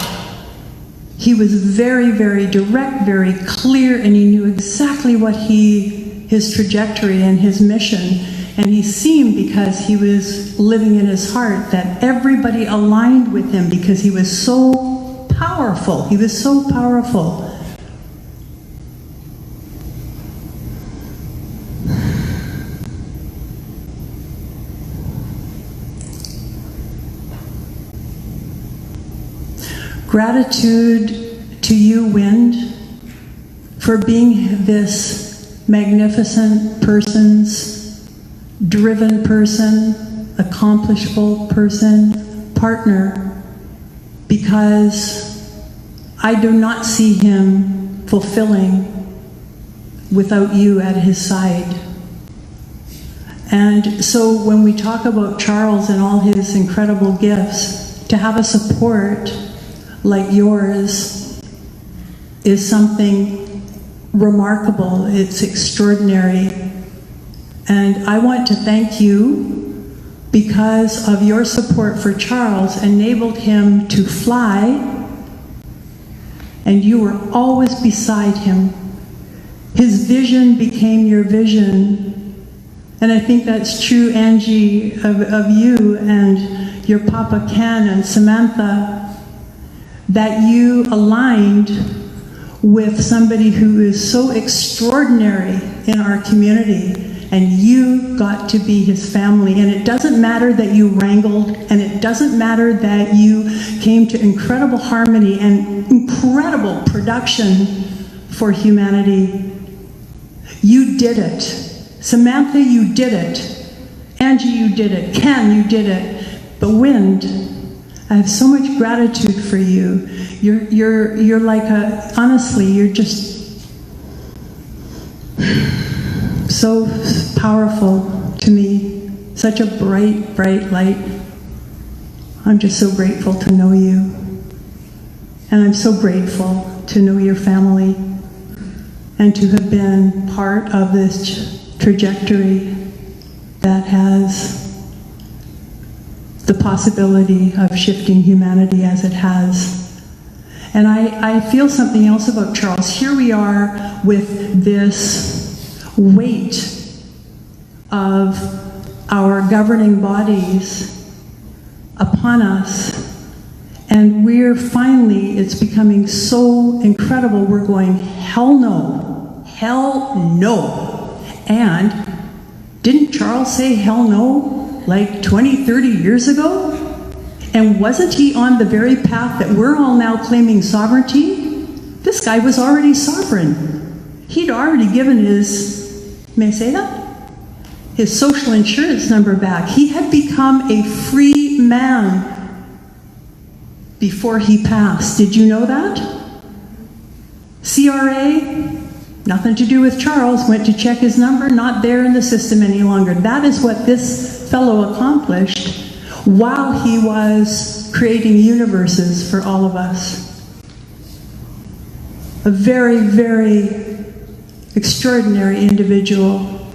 he was very, very direct, very clear, and he knew exactly what his trajectory and his mission. And he seemed, because he was living in his heart, that everybody aligned with him because he was so powerful. He was so powerful. Gratitude to you, Wind, for being this magnificent driven person, accomplishable person, partner, because I do not see him fulfilling without you at his side. And so when we talk about Charles and all his incredible gifts, to have a support like yours is something remarkable. It's extraordinary. And I want to thank you, because of your support for Charles enabled him to fly, and you were always beside him. His vision became your vision. And I think that's true, Angie, of you and your Papa Ken and Samantha, that you aligned with somebody who is so extraordinary in our community, and you got to be his family. And it doesn't matter that you wrangled, and it doesn't matter that you came to incredible harmony and incredible production for humanity. You did it. Samantha, you did it. Angie, you did it. Ken, you did it. But Wind, I have so much gratitude for you. You're like honestly, you're just so powerful to me. Such a bright, bright light. I'm just so grateful to know you. And I'm so grateful to know your family and to have been part of this trajectory that has the possibility of shifting humanity as it has. And I feel something else about Charles. Here we are with this weight of our governing bodies upon us, and we're finally, it's becoming so incredible, we're going, hell no, hell no. And didn't Charles say hell no like 20, 30 years ago? And wasn't he on the very path that we're all now claiming sovereignty? This guy was already sovereign. He'd already given his, may I say that? His social insurance number back. He had become a free man before he passed. Did you know that? CRA, nothing to do with Charles, went to check his number, not there in the system any longer. That is what this fellow accomplished while he was creating universes for all of us. A very, very extraordinary individual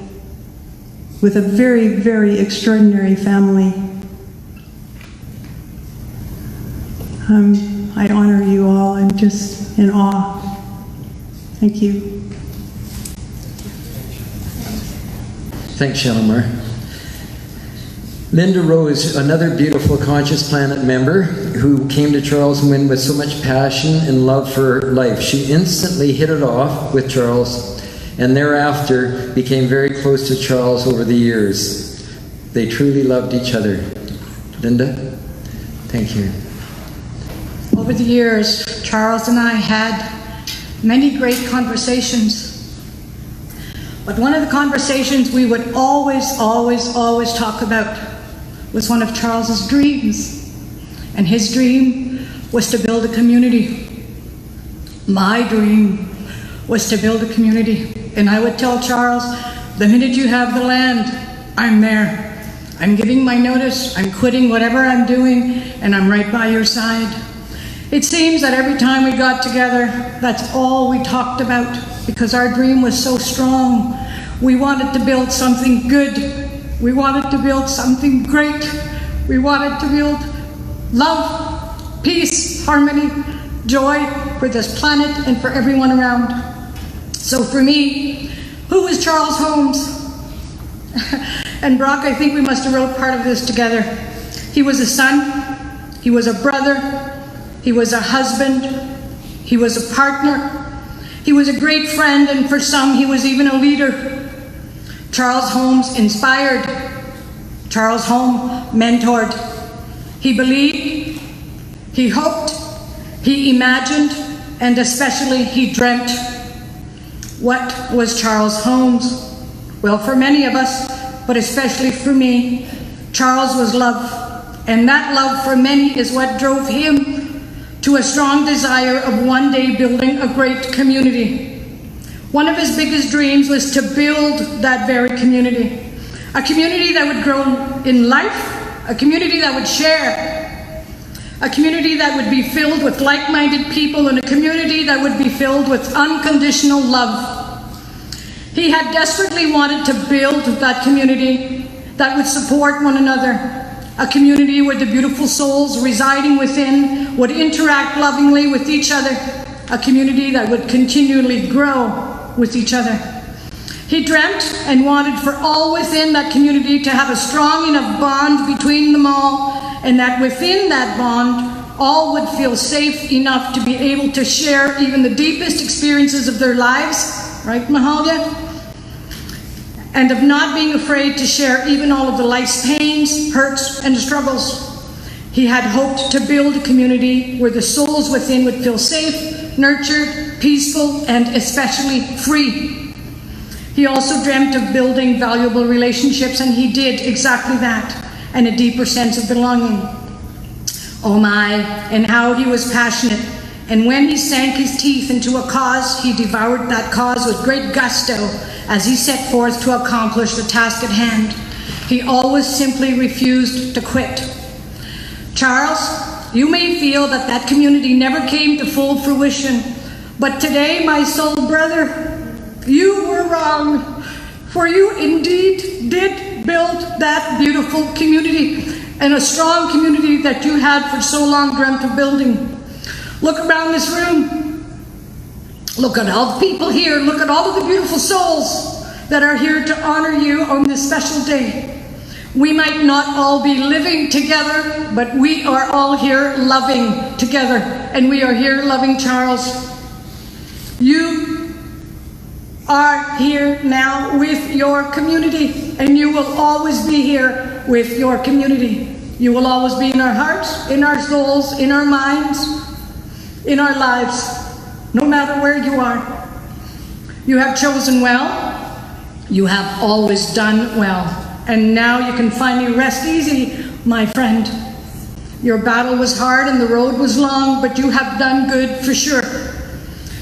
with a very, very extraordinary family. I honor you all. I'm just in awe. Thank you. Thanks, Shalimar. Linda Rose, another beautiful Conscious Planet member who came to Charles Wind with so much passion and love for life. She instantly hit it off with Charles, and thereafter became very close to Charles over the years. They truly loved each other. Linda, thank you. Over the years, Charles and I had many great conversations. But one of the conversations we would always talk about was one of Charles's dreams. And his dream was to build a community. My dream was to build a community. And I would tell Charles, the minute you have the land, I'm there. I'm giving my notice, I'm quitting whatever I'm doing, and I'm right by your side. It seems that every time we got together, that's all we talked about, because our dream was so strong. We wanted to build something good. We wanted to build something great. We wanted to build love, peace, harmony, joy for this planet and for everyone around. So for me, who is Charles Holmes? And Brock, I think we must have wrote part of this together. He was a son, he was a brother, he was a husband, he was a partner, he was a great friend, and for some he was even a leader. Charles Holmes inspired. Charles Holmes mentored. He believed, he hoped, he imagined, and especially he dreamt. What was Charles Holmes? Well, for many of us, but especially for me, Charles was love. And that love for many is what drove him to a strong desire of one day building a great community. One of his biggest dreams was to build that very community. A community that would grow in life, a community that would share, a community that would be filled with like-minded people, and a community that would be filled with unconditional love. He had desperately wanted to build that community that would support one another, a community where the beautiful souls residing within would interact lovingly with each other, a community that would continually grow with each other. He dreamt and wanted for all within that community to have a strong enough bond between them all, and that within that bond, all would feel safe enough to be able to share even the deepest experiences of their lives. Right, Mahalia? And of not being afraid to share even all of the life's pains, hurts, and struggles. He had hoped to build a community where the souls within would feel safe, nurtured, peaceful, and especially free. He also dreamt of building valuable relationships, and he did exactly that, and a deeper sense of belonging. Oh my, and how he was passionate. And when he sank his teeth into a cause, he devoured that cause with great gusto as he set forth to accomplish the task at hand. He always simply refused to quit. Charles, you may feel that that community never came to full fruition, but today, my soul brother, you were wrong, for you indeed did build that beautiful community, and a strong community that you had for so long dreamt of building. Look around this room. Look at all the people here. Look at all of the beautiful souls that are here to honor you on this special day. We might not all be living together, but we are all here loving together, and we are here loving Charles. You are here now with your community, and you will always be here with your community. You will always be in our hearts, in our souls, in our minds, in our lives, no matter where you are. You have chosen well. You have always done well. And now you can finally rest easy, my friend. Your battle was hard and the road was long, but you have done good for sure.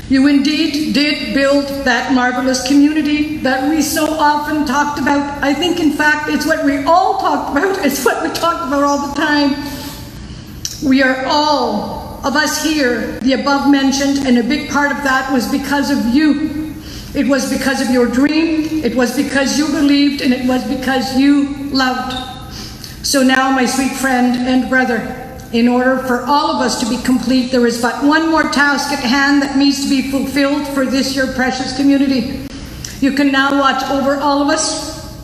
You indeed did build that marvelous community that we so often talked about. I think, in fact, it's what we all talked about. It's what we talked about all the time. We are all of us here, the above mentioned, and a big part of that was because of you. It was because of your dream, it was because you believed, and it was because you loved. So now, my sweet friend and brother, in order for all of us to be complete, there is but one more task at hand that needs to be fulfilled for this your precious community. You can now watch over all of us.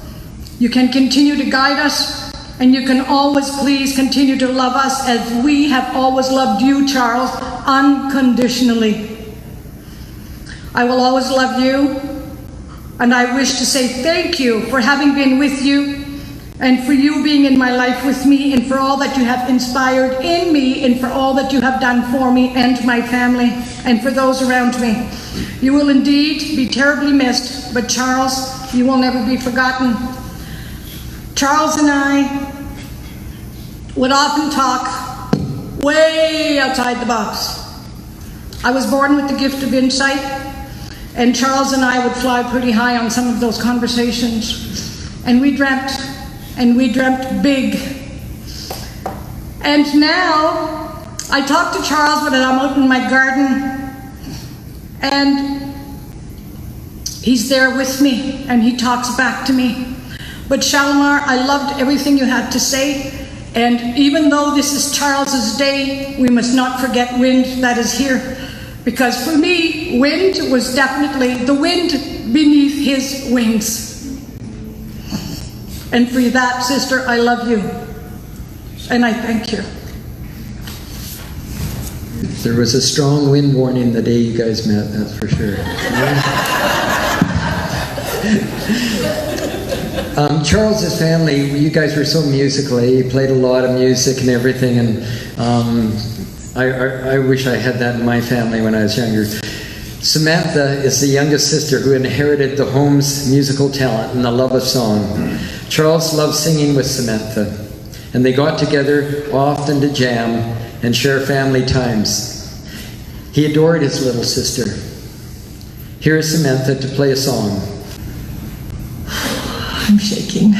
You can continue to guide us. And you can always please continue to love us as we have always loved you, Charles, unconditionally. I will always love you, and I wish to say thank you for having been with you, and for you being in my life with me, and for all that you have inspired in me, and for all that you have done for me and my family, and for those around me. You will indeed be terribly missed, but Charles, you will never be forgotten. Charles and I would often talk way outside the box. I was born with the gift of insight, and Charles and I would fly pretty high on some of those conversations. And we dreamt big. And now, I talk to Charles when I'm out in my garden, and he's there with me, and he talks back to me. But Shalimar, I loved everything you had to say, and even though this is Charles's day, we must not forget wind that is here. Because for me, wind was definitely the wind beneath his wings. And for that, sister, I love you. And I thank you. There was a strong wind warning the day you guys met, that's for sure. Charles's family, you guys were so musical. You played a lot of music and everything, and I wish I had that in my family when I was younger. Samantha is the youngest sister who inherited the Holmes musical talent and the love of song. Charles loved singing with Samantha, and they got together often to jam and share family times. He adored his little sister. Here is Samantha to play a song. I'm shaking.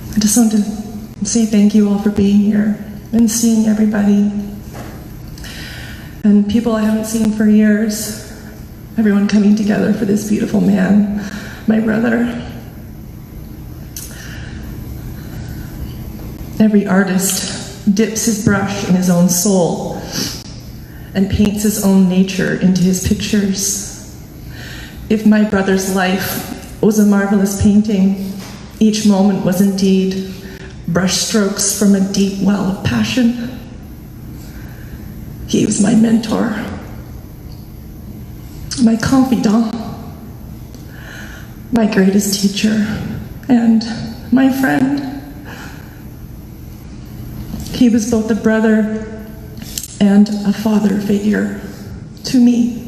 I just want to say thank you all for being here and seeing everybody and people I haven't seen for years. Everyone coming together for this beautiful man, my brother. Every artist dips his brush in his own soul and paints his own nature into his pictures. If my brother's life was a marvelous painting, each moment was indeed brushstrokes from a deep well of passion. He was my mentor, my confidant, my greatest teacher, and my friend. He was both a brother and a father figure to me.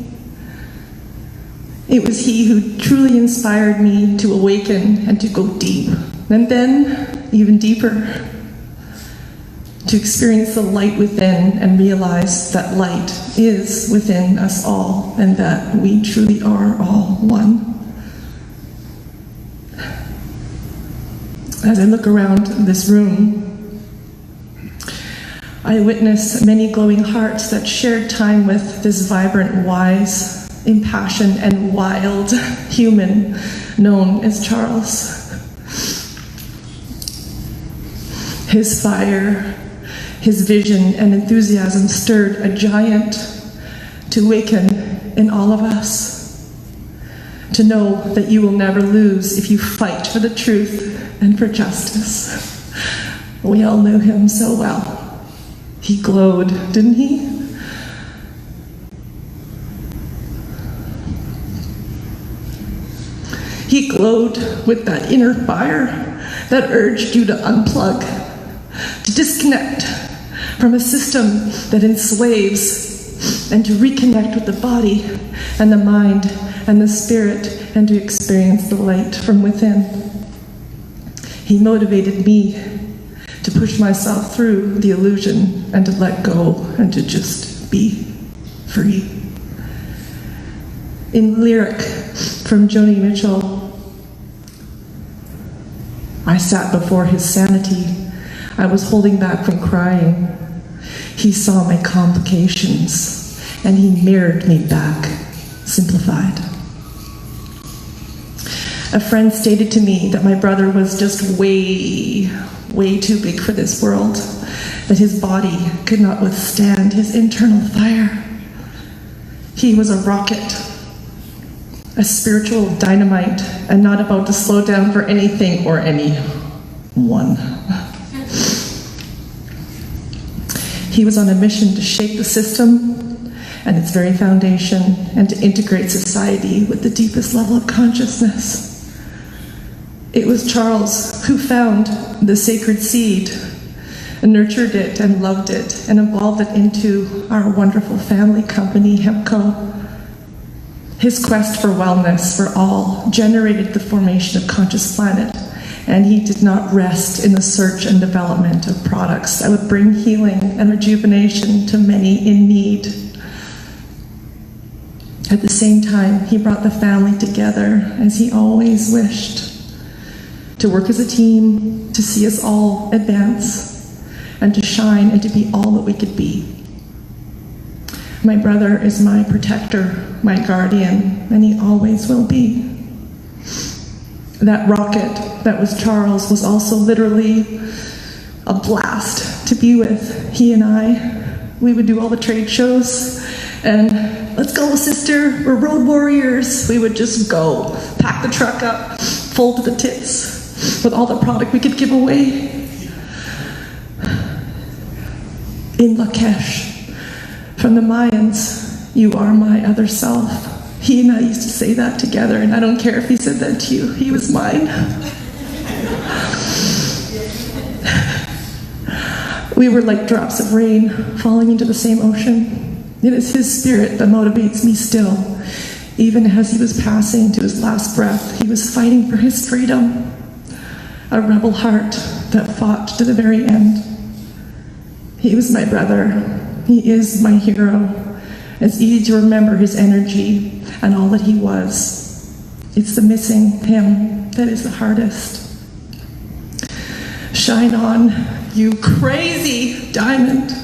It was he who truly inspired me to awaken and to go deep, and then even deeper, to experience the light within and realize that light is within us all and that we truly are all one. As I look around this room, I witness many glowing hearts that shared time with this vibrant, wise, impassioned and wild human known as Charles. His fire, his vision and enthusiasm stirred a giant to awaken in all of us, to know that you will never lose if you fight for the truth and for justice. We all knew him so well. He glowed, didn't he? He glowed with that inner fire that urged you to unplug, to disconnect from a system that enslaves, and to reconnect with the body and the mind and the spirit, and to experience the light from within. He motivated me to push myself through the illusion and to let go and to just be free. In lyric from Joni Mitchell, I sat before his sanity. I was holding back from crying. He saw my complications and he mirrored me back, simplified. A friend stated to me that my brother was just way, way too big for this world, that his body could not withstand his internal fire. He was a rocket, a spiritual dynamite, and not about to slow down for anything or anyone. He was on a mission to shake the system and its very foundation, and to integrate society with the deepest level of consciousness. It was Charles who found the sacred seed, and nurtured it and loved it, and evolved it into our wonderful family company, Hempco. His quest for wellness for all generated the formation of Conscious Planet, and he did not rest in the search and development of products that would bring healing and rejuvenation to many in need. At the same time, he brought the family together, as he always wished, to work as a team, to see us all advance, and to shine and to be all that we could be. My brother is my protector, my guardian, and he always will be. That rocket that was Charles was also literally a blast to be with. He and I, we would do all the trade shows, and let's go, sister, we're road warriors. We would just go, pack the truck up, full to the tits with all the product we could give away. In Lakesh, from the Mayans, you are my other self. He and I used to say that together, and I don't care if he said that to you. He was mine. We were like drops of rain falling into the same ocean. It is his spirit that motivates me still. Even as he was passing to his last breath, he was fighting for his freedom. A rebel heart that fought to the very end. He was my brother. He is my hero. It's easy to remember his energy and all that he was. It's the missing him that is the hardest. Shine on, you crazy diamond.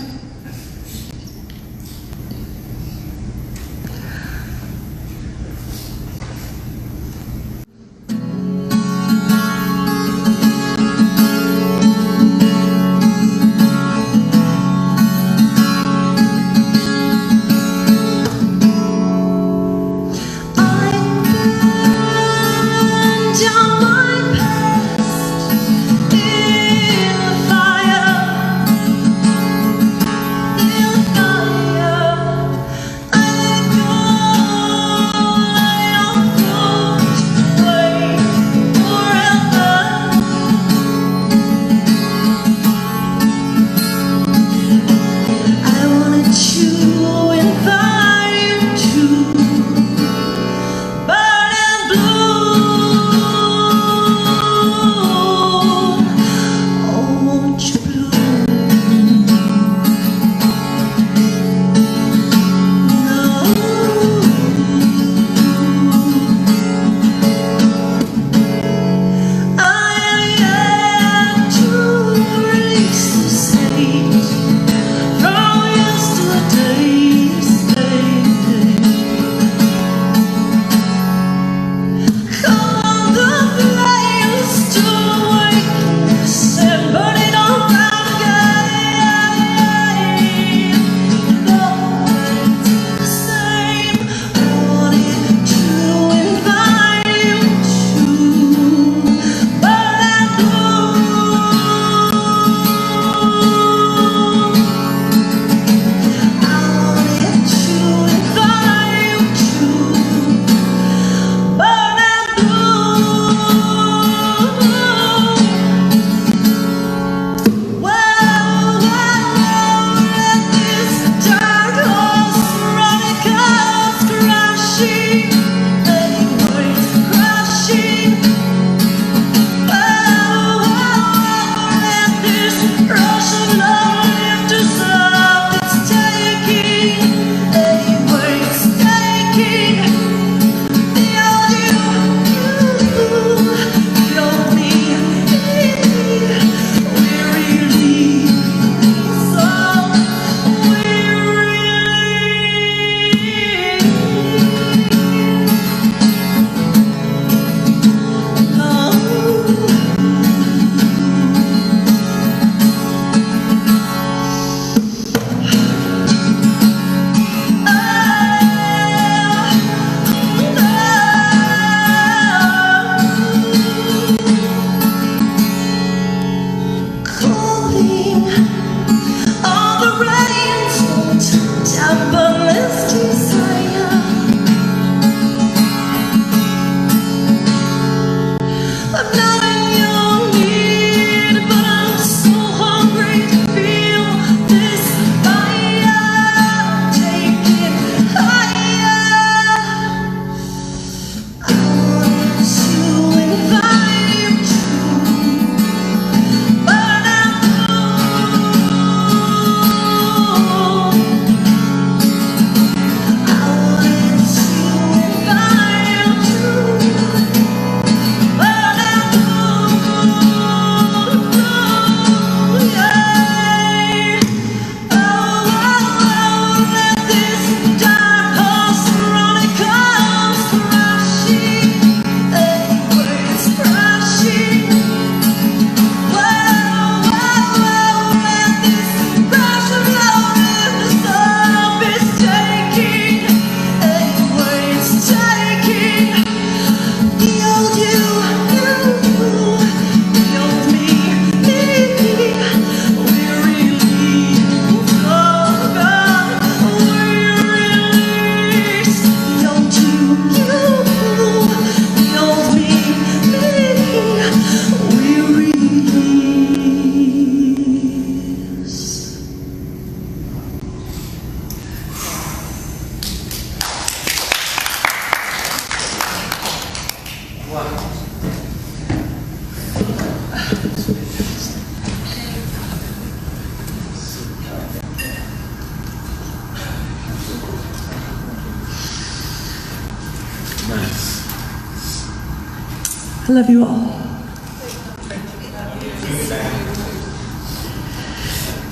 I love you all.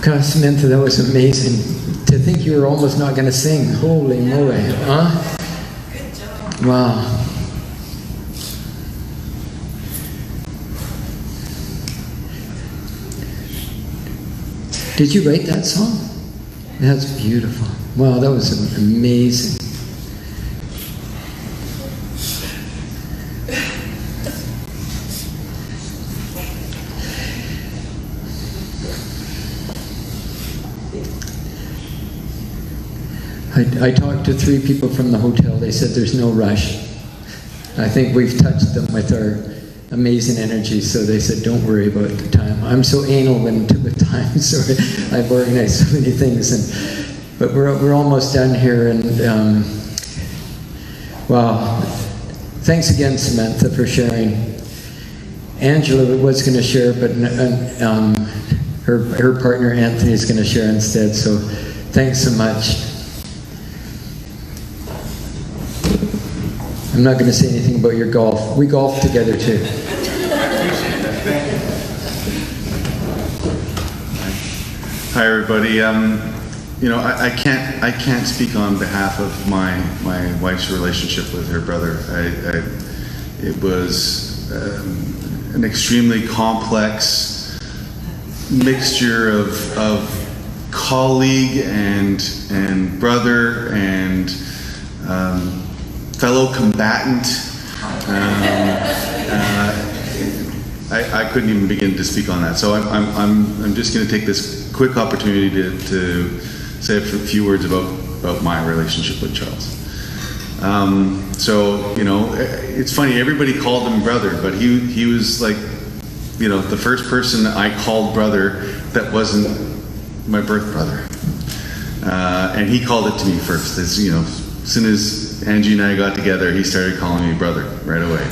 God, Samantha, that was amazing. To think you were almost not going to sing. Holy moly, huh? Wow. Did you write that song? That's beautiful. Wow, that was amazing. I talked to 3 people from the hotel. They said there's no rush. I think we've touched them with our amazing energy, so they said don't worry about the time. I'm so anal with time, so I've organized so many things. But we're almost done here, and wow. Thanks again, Samantha, for sharing. Angela was going to share, but her partner Anthony is going to share instead, so thanks so much. I'm not going to say anything about your golf. We golf together too. Hi everybody. I can't speak on behalf of my wife's relationship with her brother. It was an extremely complex mixture of colleague and brother and fellow combatant. I couldn't even begin to speak on that. So I'm just going to take this quick opportunity to say a few words about my relationship with Charles. It's funny. Everybody called him brother, but he was like, the first person I called brother that wasn't my birth brother, and he called it to me first. As soon as Angie and I got together, he started calling me brother right away.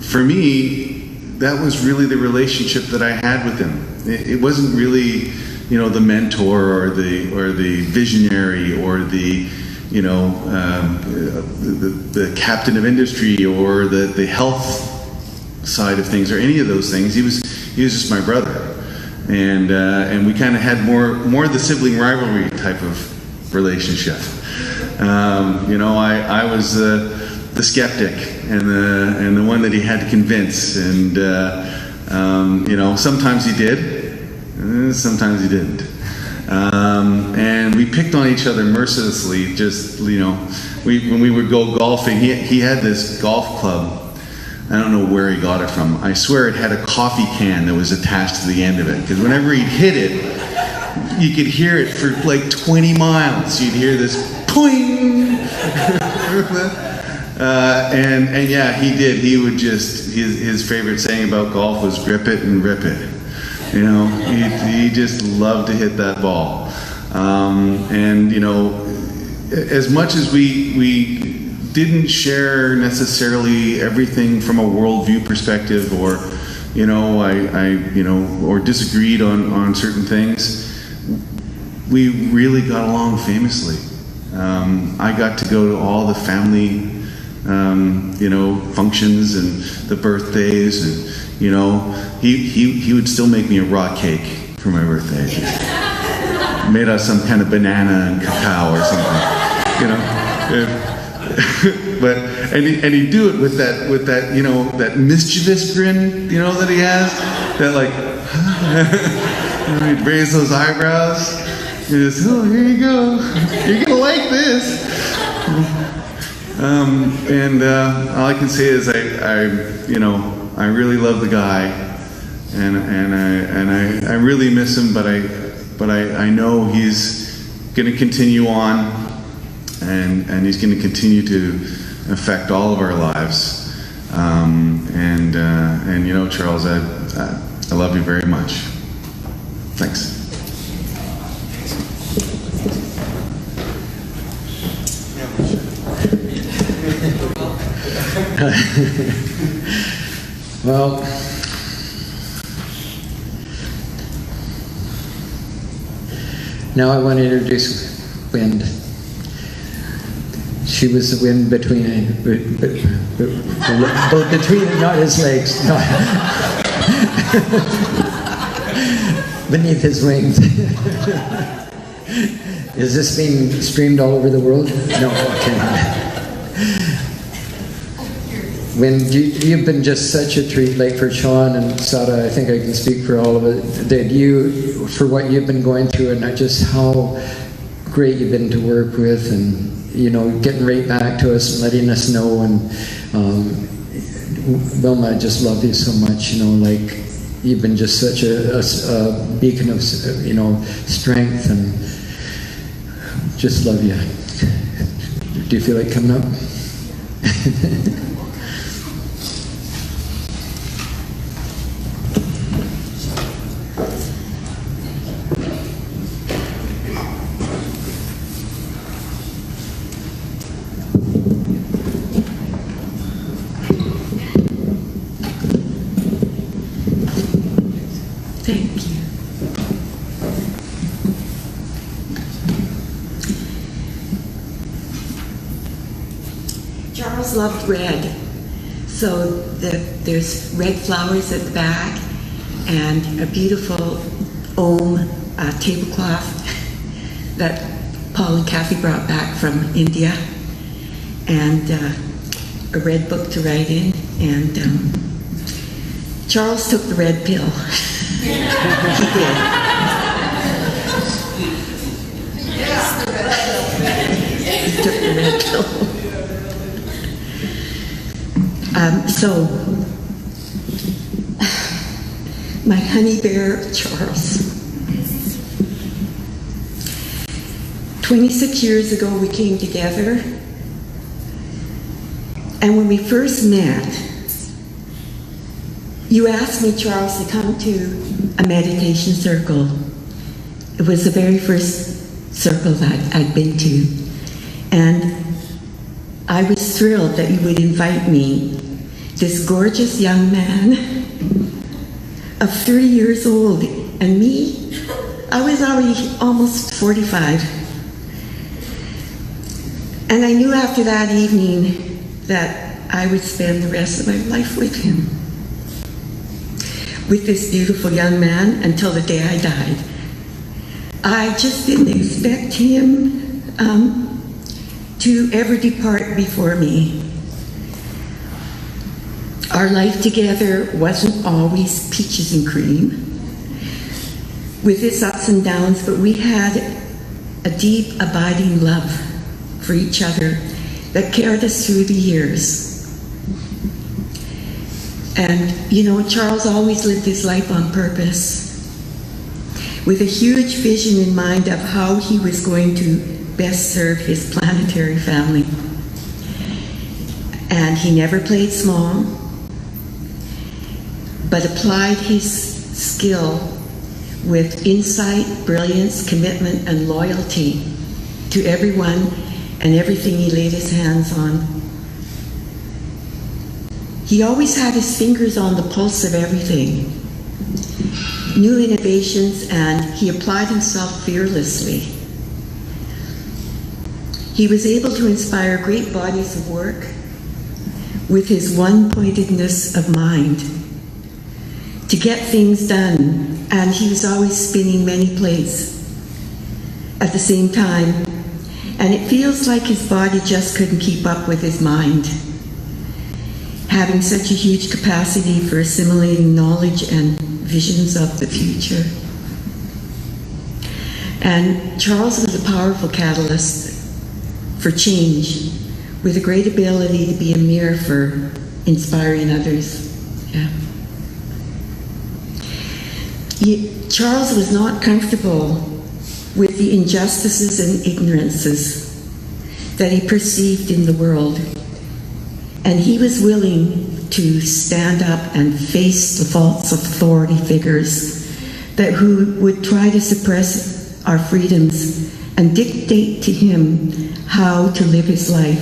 For me, that was really the relationship that I had with him. It wasn't really, the mentor or the visionary or the captain of industry or the health side of things or any of those things. He was just my brother, and we kind of had more the sibling rivalry type of relationship. I was the skeptic and the one that he had to convince, and sometimes he did, sometimes he didn't, and we picked on each other mercilessly. Just when we would go golfing, he had this golf club. I don't know where he got it from. I swear it had a coffee can that was attached to the end of it, because whenever he'd hit it, you could hear it for like 20 miles. You'd hear this poing. And yeah, he did. He would just, his favorite saying about golf was grip it and rip it. He just loved to hit that ball. As much as we didn't share necessarily everything from a worldview perspective, or or disagreed on certain things, we really got along famously. I got to go to all the family functions and the birthdays, and he would still make me a raw cake for my birthday, made out of some kind of banana and cacao or something, but he'd do it with that that mischievous grin that he has, that like he'd raise those eyebrows. He just, oh, here you go, you're gonna like this. All I can say is I really love the guy, and I really miss him, but I know he's going to continue on, and he's going to continue to affect all of our lives. Charles, I love you very much. Thanks. Well, now I want to introduce Wind. She was the wind between not his legs, no. Beneath his wings. Is this being streamed all over the world? No, okay. When you've been just such a treat, like for Sean and Sada, I think I can speak for all of it, that you, for what you've been going through and just how great you've been to work with, and getting right back to us and letting us know. And Wilma, I just love you so much. Like you've been just such a beacon of strength, and just love you. Do you feel like coming up? Loved red, so there's red flowers at the back and a beautiful Holmes tablecloth that Paul and Kathy brought back from India, and a red book to write in, and Charles took the red pill. He did. He took the red pill. So, my honey bear, Charles. 26 years ago, we came together, and when we first met, you asked me, Charles, to come to a meditation circle. It was the very first circle that I'd been to, and I was thrilled that you would invite me, this gorgeous young man of 30 years old, and me, I was already almost 45. And I knew after that evening that I would spend the rest of my life with him, with this beautiful young man, until the day I died. I just didn't expect him to ever depart before me. Our life together wasn't always peaches and cream, with its ups and downs, but we had a deep, abiding love for each other that carried us through the years. And, Charles always lived his life on purpose, with a huge vision in mind of how he was going to best serve his planetary family. And he never played small, but applied his skill with insight, brilliance, commitment, and loyalty to everyone and everything he laid his hands on. He always had his fingers on the pulse of everything, new innovations, and he applied himself fearlessly. He was able to inspire great bodies of work with his one-pointedness of mind to get things done, and he was always spinning many plates at the same time, and it feels like his body just couldn't keep up with his mind, having such a huge capacity for assimilating knowledge and visions of the future. And Charles was a powerful catalyst for change, with a great ability to be a mirror for inspiring others. Yeah. Charles was not comfortable with the injustices and ignorances that he perceived in the world, and he was willing to stand up and face the false authority figures who would try to suppress our freedoms and dictate to him how to live his life.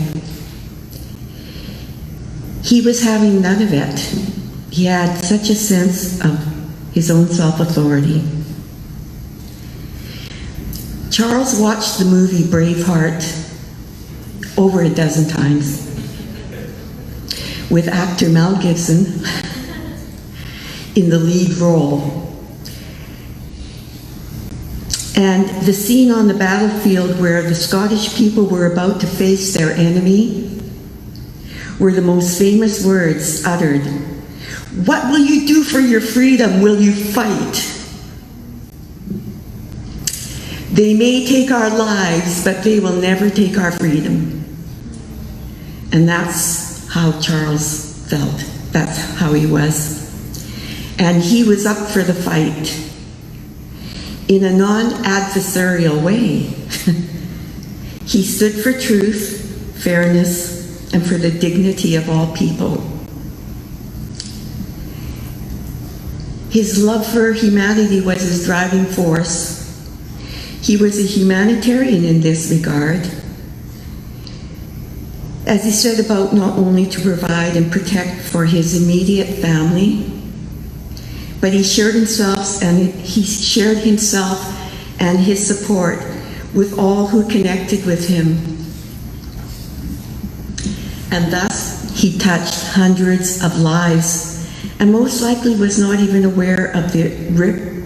He was having none of it. He had such a sense of his own self-authority. Charles watched the movie Braveheart over a dozen times, with actor Mel Gibson in the lead role. And the scene on the battlefield where the Scottish people were about to face their enemy were the most famous words uttered. "What will you do for your freedom? Will you fight? They may take our lives, but they will never take our freedom." And that's how Charles felt. That's how he was. And he was up for the fight in a non-adversarial way. He stood for truth, fairness, and for the dignity of all people. His love for humanity was his driving force. He was a humanitarian in this regard, as he set about not only to provide and protect for his immediate family, but he shared himself and his support with all who connected with him. And thus, he touched hundreds of lives, and most likely was not even aware of the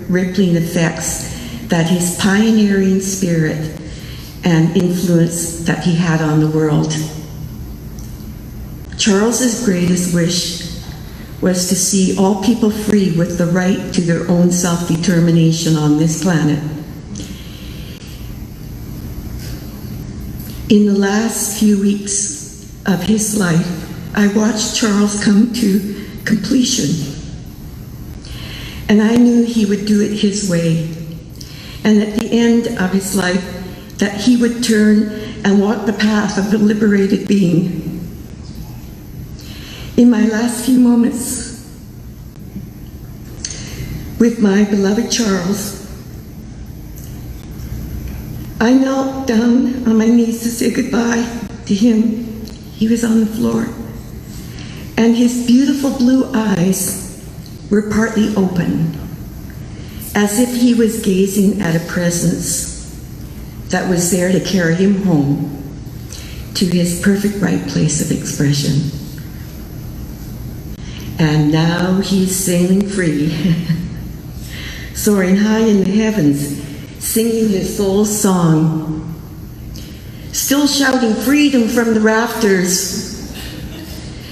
rippling effects that his pioneering spirit and influence that he had on the world. Charles's greatest wish was to see all people free with the right to their own self-determination on this planet. In the last few weeks of his life, I watched Charles come to completion. And I knew he would do it his way. And at the end of his life, that he would turn and walk the path of the liberated being. In my last few moments with my beloved Charles, I knelt down on my knees to say goodbye to him. He was on the floor, and his beautiful blue eyes were partly open, as if he was gazing at a presence that was there to carry him home to his perfect right place of expression. And now he's sailing free, soaring high in the heavens, singing his soul's song, still shouting freedom from the rafters.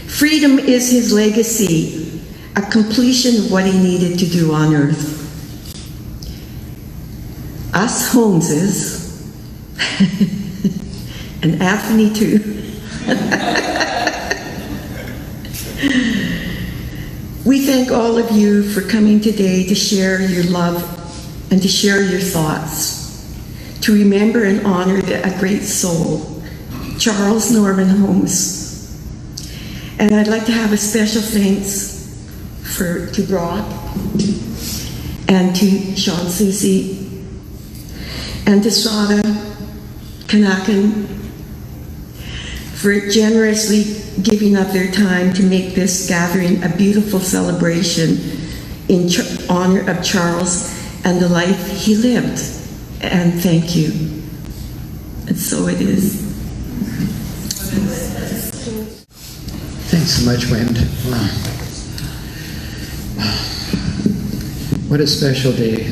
Freedom is his legacy, a completion of what he needed to do on earth. Us Holmeses, and Anthony too, we thank all of you for coming today to share your love and to share your thoughts, to remember and honor a great soul, Charles Norman Holmes. And I'd like to have a special thanks to Brock and to Sean Susie and to Sada Kanakan for generously giving up their time to make this gathering a beautiful celebration in honor of Charles and the life he lived. And thank you. And so it is. Thanks so much, Wendy. Wow. What a special day.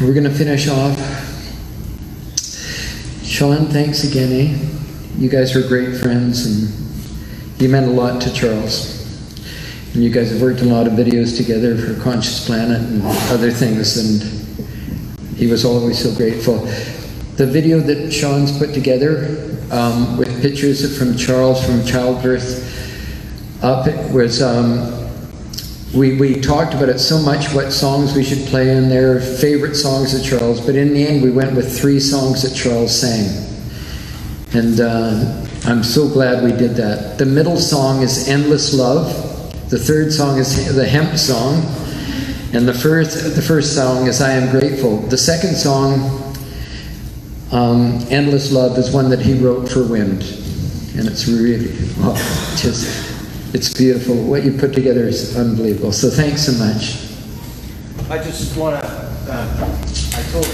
We're going to finish off. Sean, thanks again, eh? You guys were great friends, and you meant a lot to Charles. And you guys have worked on a lot of videos together for Conscious Planet and other things, and he was always so grateful. The video that Sean's put together with pictures from Charles from childbirth up was, we talked about it so much, what songs we should play in there, favorite songs of Charles, but in the end we went with 3 songs that Charles sang. And I'm so glad we did that. The middle song is Endless Love. The third song is the Hemp Song. And the first song is I Am Grateful. The second song, Endless Love, is one that he wrote for Wind. And it's really, it's beautiful. What you put together is unbelievable. So thanks so much. I just want to, I told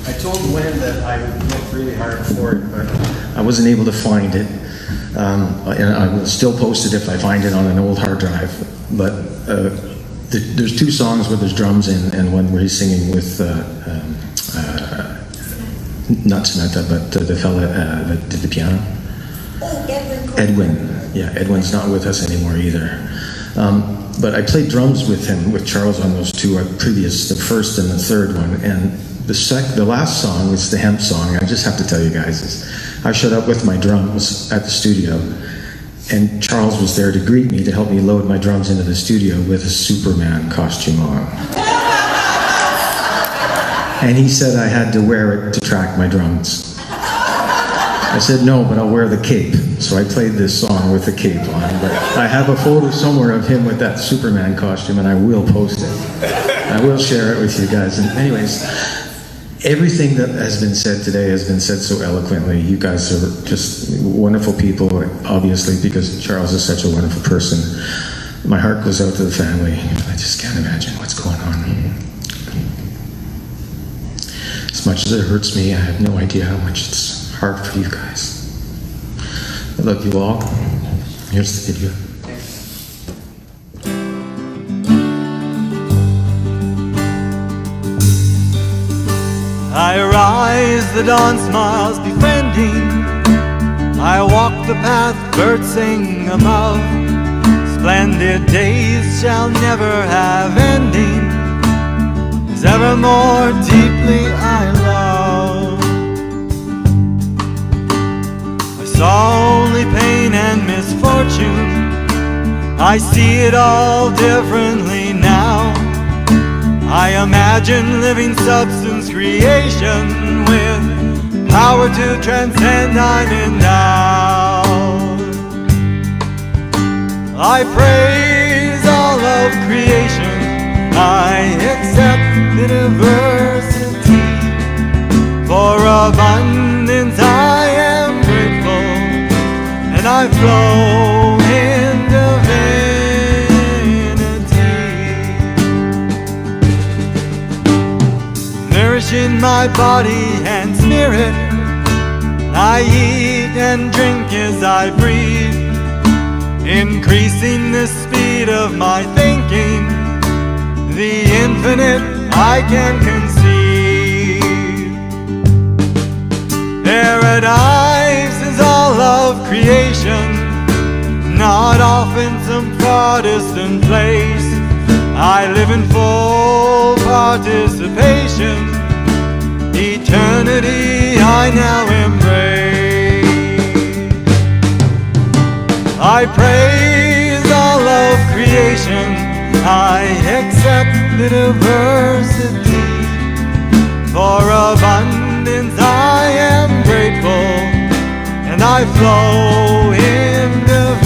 I told Lynn that I would look really hard for it, but I wasn't able to find it. And I will still post it if I find it on an old hard drive. But there's 2 songs where there's drums and one where he's singing with not Samantha, but the fella that did the piano. Oh, Edwin. Edwin. Yeah, Edwin's not with us anymore either. But I played drums with him, with Charles, on those 2 previous, the first and the third one. And the last song was the hemp song. I just have to tell you guys this. I showed up with my drums at the studio, and Charles was there to greet me, to help me load my drums into the studio with a Superman costume on. And he said I had to wear it to track my drums. I said, no, but I'll wear the cape. So I played this song with the cape on. But I have a photo somewhere of him with that Superman costume, and I will post it. I will share it with you guys. And anyways, everything that has been said today has been said so eloquently. You guys are just wonderful people, obviously, because Charles is such a wonderful person. My heart goes out to the family. I just can't imagine what's going on. As much as it hurts me, I have no idea how much it's hard for you guys. I love you all. Here's the video. I rise, the dawn smiles befriending. I walk the path, birds sing above. Splendid days shall never have ending, as evermore deeply I love. I saw only pain and misfortune. I see it all differently now. I imagine living substance creation with power to transcend time and now. I praise all of creation. I accept the diversity. For abundance I am grateful, and I flow in divinity. Nourishing my body and spirit, I eat and drink as I breathe, increasing the speed of my thinking, the infinite I can conceive. Paradise is all of creation, not off in some far distant place. I live in full participation. Eternity I now embrace. I praise all of creation. I accept the diversity. For abundance I am grateful, and I flow in divinity.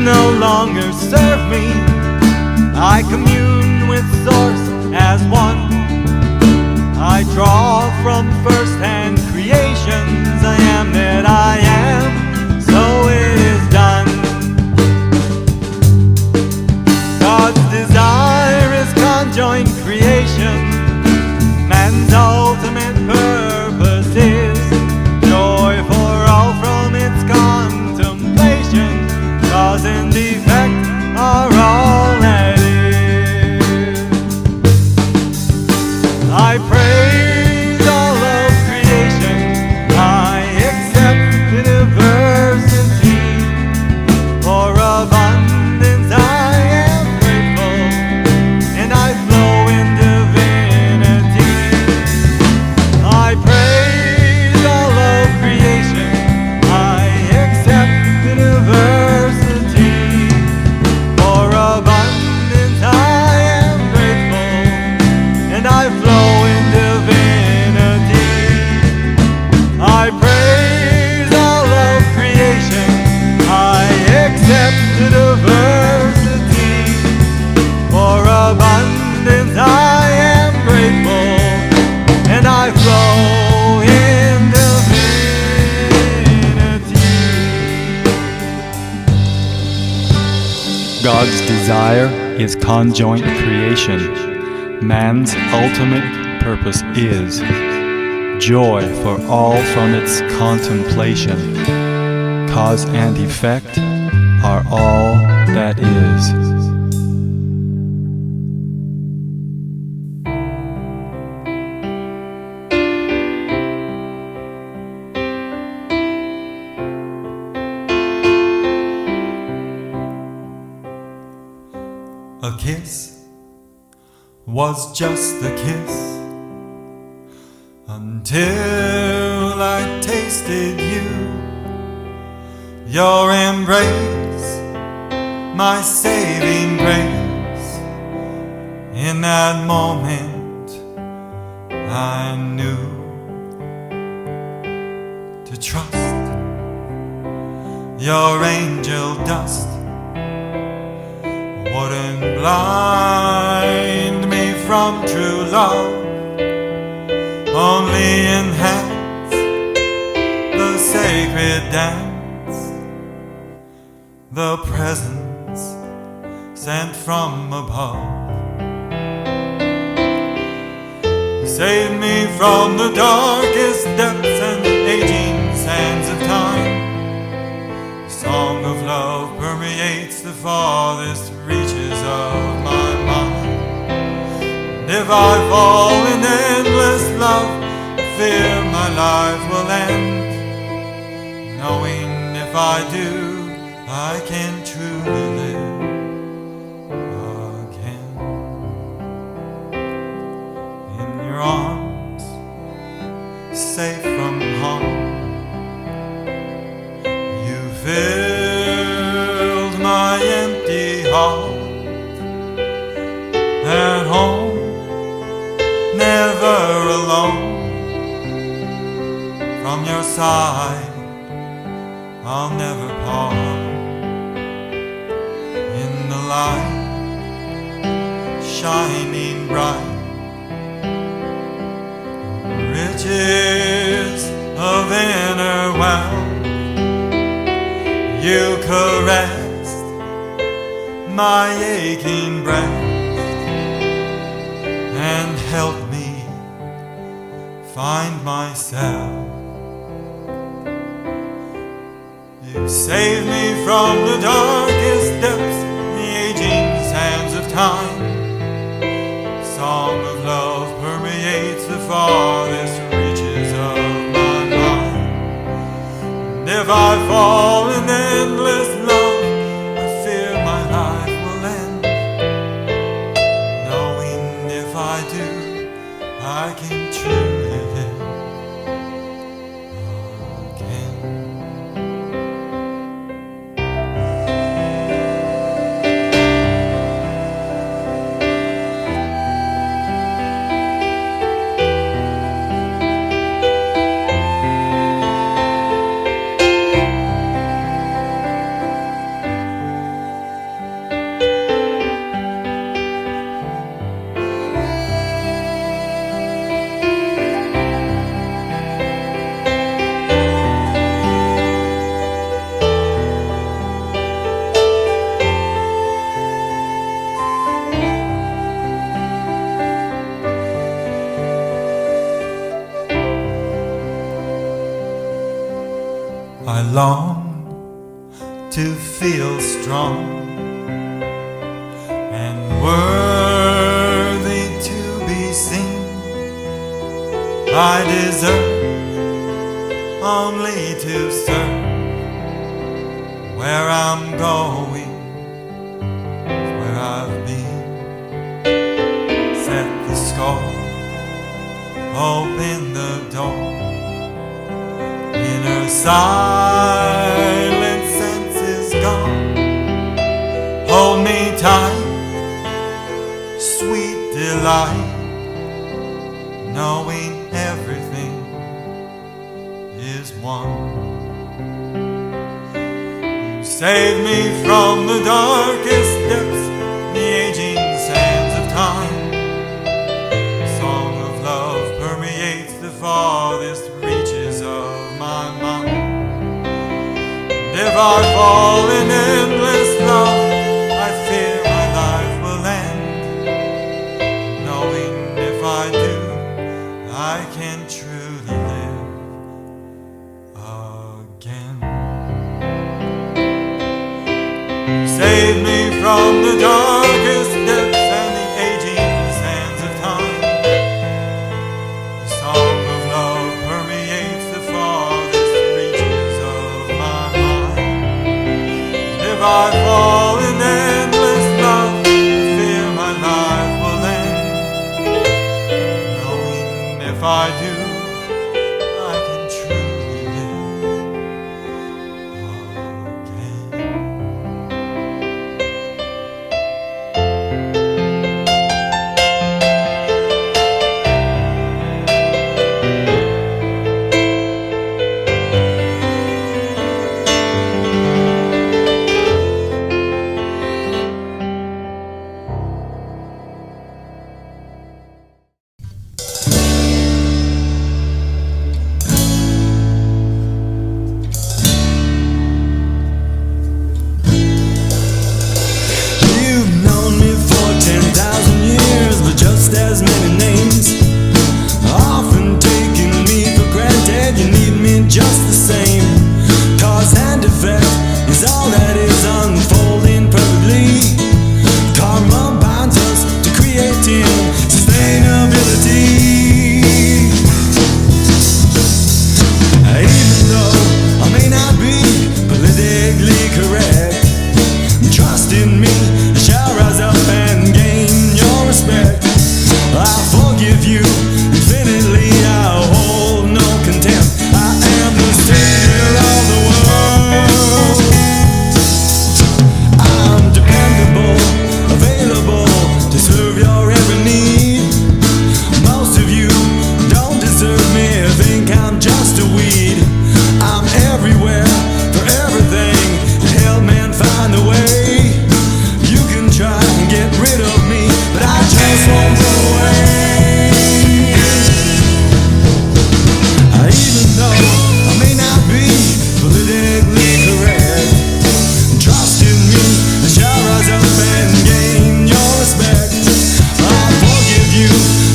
No longer serve me. I commune with Source as one. I draw from first-hand creations. I am that I am, so it is done. God's desire is conjoined creation. Man's ultimate purpose is joy for all from its contemplation. Cause and effect are all that is. I praise all of creation. I accept the diversity. For abundance I am grateful, and I flow in divinity. I praise all of creation. I accept the diversity. I flow in divinity. Desire is conjoint creation. Man's ultimate purpose is joy for all from its contemplation. Cause and effect are all that is. A kiss was just a kiss until I tasted you. Your embrace, my saving grace. In that moment I knew to trust your angel dust wouldn't blind me from true love, only enhance the sacred dance, the presence sent from above. Save me from the darkest depths and aging sands of time. The song of love permeates the farthest reaches of my mind. And if I fall in endless love, I fear my life will end, knowing if I do, I can truly live again. In your arms, safe from harm, you filled my empty heart. At home, never alone. From your side, I'll never part. In the light, shining bright, riches of inner wealth, you caressed my aching breast and help me find myself. You saved me from the darkest depths, the aging sands of time. The song of love permeates the farthest reaches of my mind. And if I fall in endless love, I fear my life will end, knowing if I do, I can truly live again. I long to feel strong and worthy to be seen. I deserve only to serve. Where I'm going, where I've been. Set the score, open the door. Inner silent sense is gone. Hold me tight, sweet delight, knowing everything is one. You saved me from the darkest depths, the aging sands of time. The song of love permeates the farthest reaches of my mind. And if I fall in endless love, I fear my I can truly live again. Save me from the darkest depths and the aging sands of time. The song of love permeates the farthest reaches of my mind. And if I fall in endless love, I fear my life will end. Knowing if I do, I can truly live again. You've known me for 10,000 years, but just as many names. Often taking me for granted, you need me just the same. Cause and effect is all that is unfolding perfectly. Karma binds us to creating sustainability. Even though I may not be politically correct, trust in me, I shall rise up and gain your respect. I'll forgive you infinitely, I'll hold no contempt. I am the savior of the world. I'm dependable, available to serve your every need. Most of you don't deserve me, think I'm just a weed. I'm everywhere for everything to help man find the way. You can try and get rid of me, but I just won't go away. Even though I may not be politically correct, trust in me, I shall rise up and gain your respect. I'll forgive you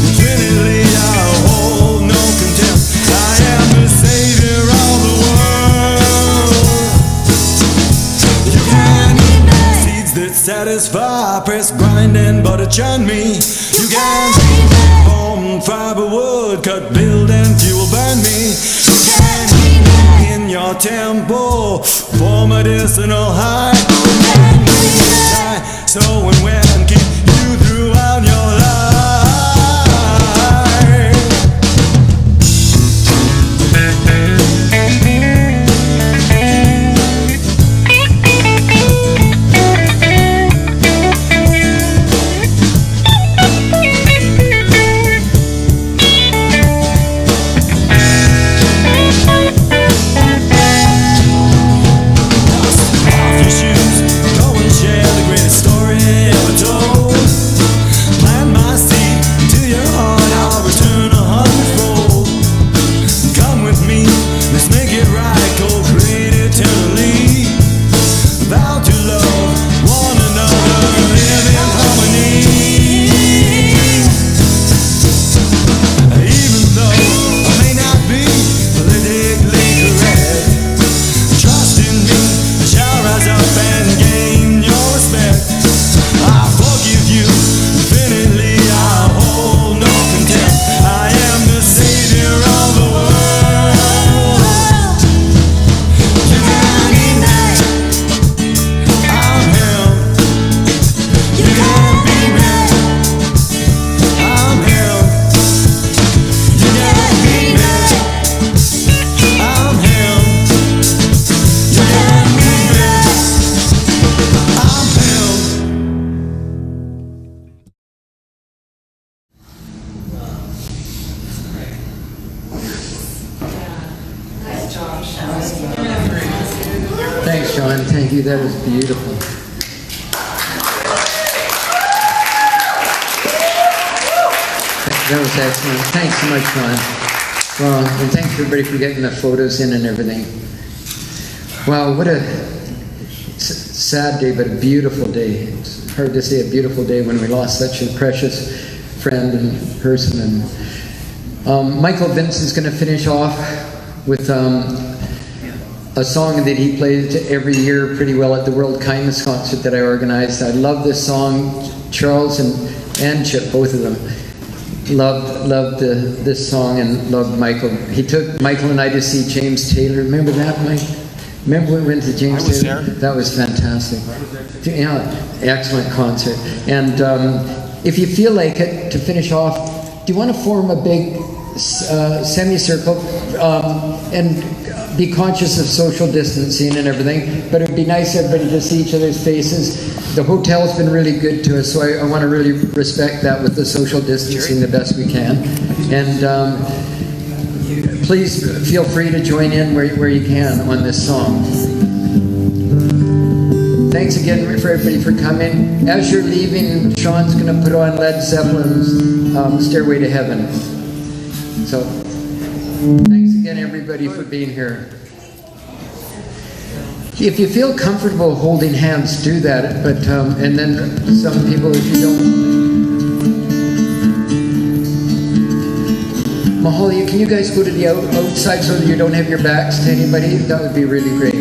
infinitely, I'll hold no contempt. I am the savior of the world. You can eat seeds that satisfy, press, grind, and butter churn me. You can form fiber, wood, cut, build, and fuel burn me. You can in your temple for medicinal high. So and when keep you throughout your life. Off your shoes, go and share the greatest story ever told. Plant my seed into your heart, I'll return 100-fold. Come with me, let's make it right, co-create eternally. Vow to love one another, live in harmony. Even though I may not be politically correct, trust in me, I shall rise up and gain your respect. I'll forgive you infinitely, I'll hold no contempt. I am the savior of the world. You can eat me, I'm him. You can be me, I'm him. You can be me, I'm him. You can be me, I'm him. Thanks, John. Thank you. That was beautiful. That was excellent. Thanks so much, John. Well, and thanks everybody for getting the photos in and everything. Wow, what a sad day, but a beautiful day. It's hard to say a beautiful day when we lost such a precious friend and person. And Michael Vincent's going to finish off with a song that he plays every year pretty well at the World Kindness Concert that I organized. I love this song. Charles and Chip, both of them, loved this song and loved Michael. He took Michael and I to see James Taylor. Remember that, Mike? Remember when we went to James Taylor? That was fantastic. Yeah, excellent concert. And if you feel like it, to finish off, do you want to form a big semicircle and be conscious of social distancing and everything, but it would be nice everybody to see each other's faces. The hotel's been really good to us, so I want to really respect that with the social distancing the best we can. And please feel free to join in where you can on this song. Thanks again for everybody for coming. As you're leaving, Sean's going to put on Led Zeppelin's Stairway to Heaven. So, thanks again, everybody, for being here. If you feel comfortable holding hands, do that. But and then some people, if you don't. Mahalia, can you guys go to the outside so that you don't have your backs to anybody? That would be really great.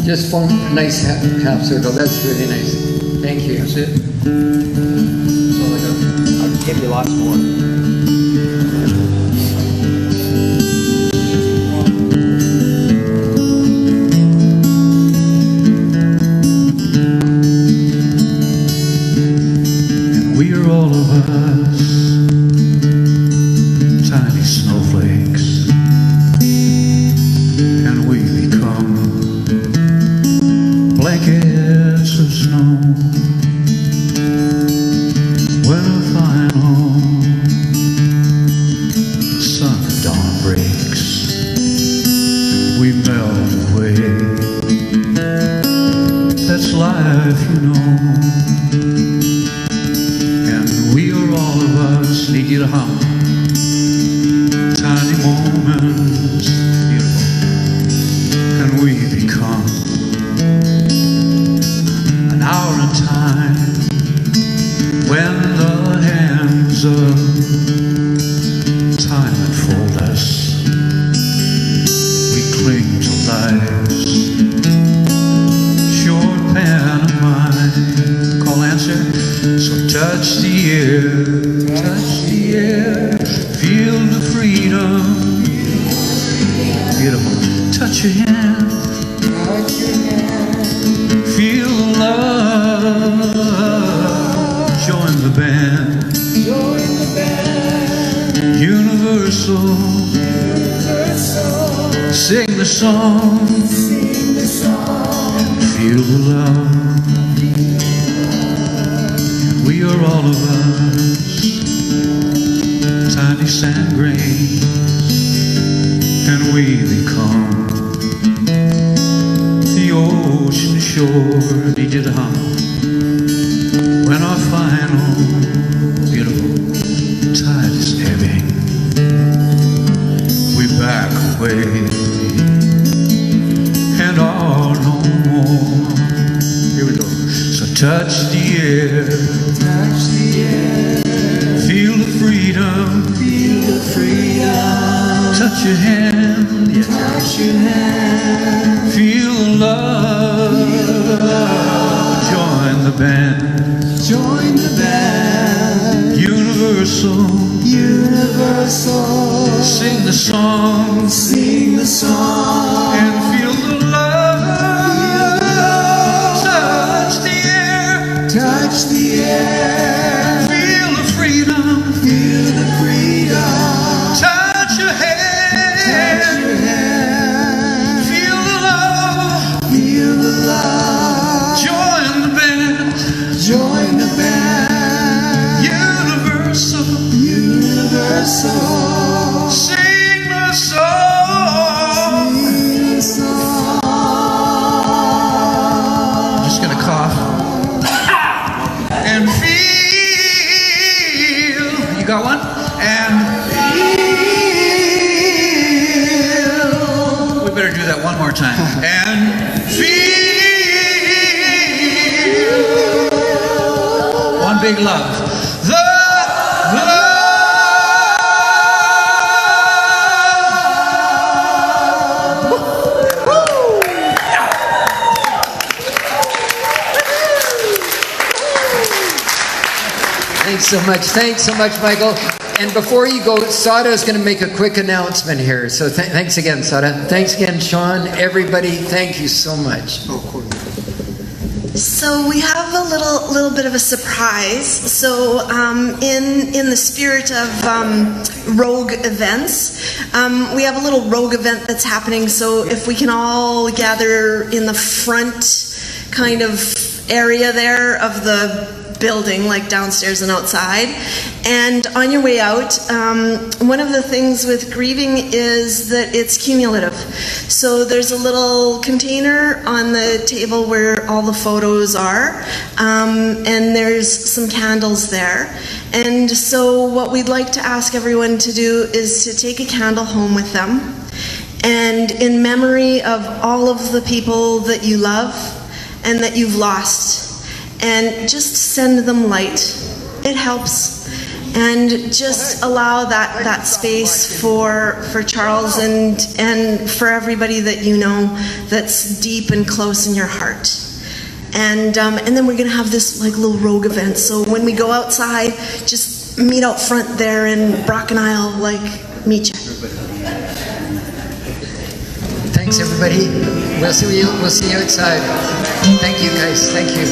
Just form a nice half circle. That's really nice. Thank you. That's it. That's all I got. I'll give you lots more. Big love. The Thanks so much. Thanks so much, Michael. And before you go, Sada is going to make a quick announcement here. So thanks again, Sada. Thanks again, Sean. Everybody, thank you so much. So we have a little bit of a surprise. So in the spirit of rogue events, we have a little rogue event that's happening. So if we can all gather in the front kind of area there of the building, like downstairs and outside. And on your way out, one of the things with grieving is that it's cumulative. So there's a little container on the table where all the photos are, and there's some candles there. And so what we'd like to ask everyone to do is to take a candle home with them, and in memory of all of the people that you love and that you've lost, and just send them light. It helps. And just allow that space for Charles and for everybody that you know that's deep and close in your heart. And then we're gonna have this like little rogue event. So when we go outside, just meet out front there, and Brock and I'll like meet you. Thanks, everybody. We'll see you outside. Thank you, guys. Thank you.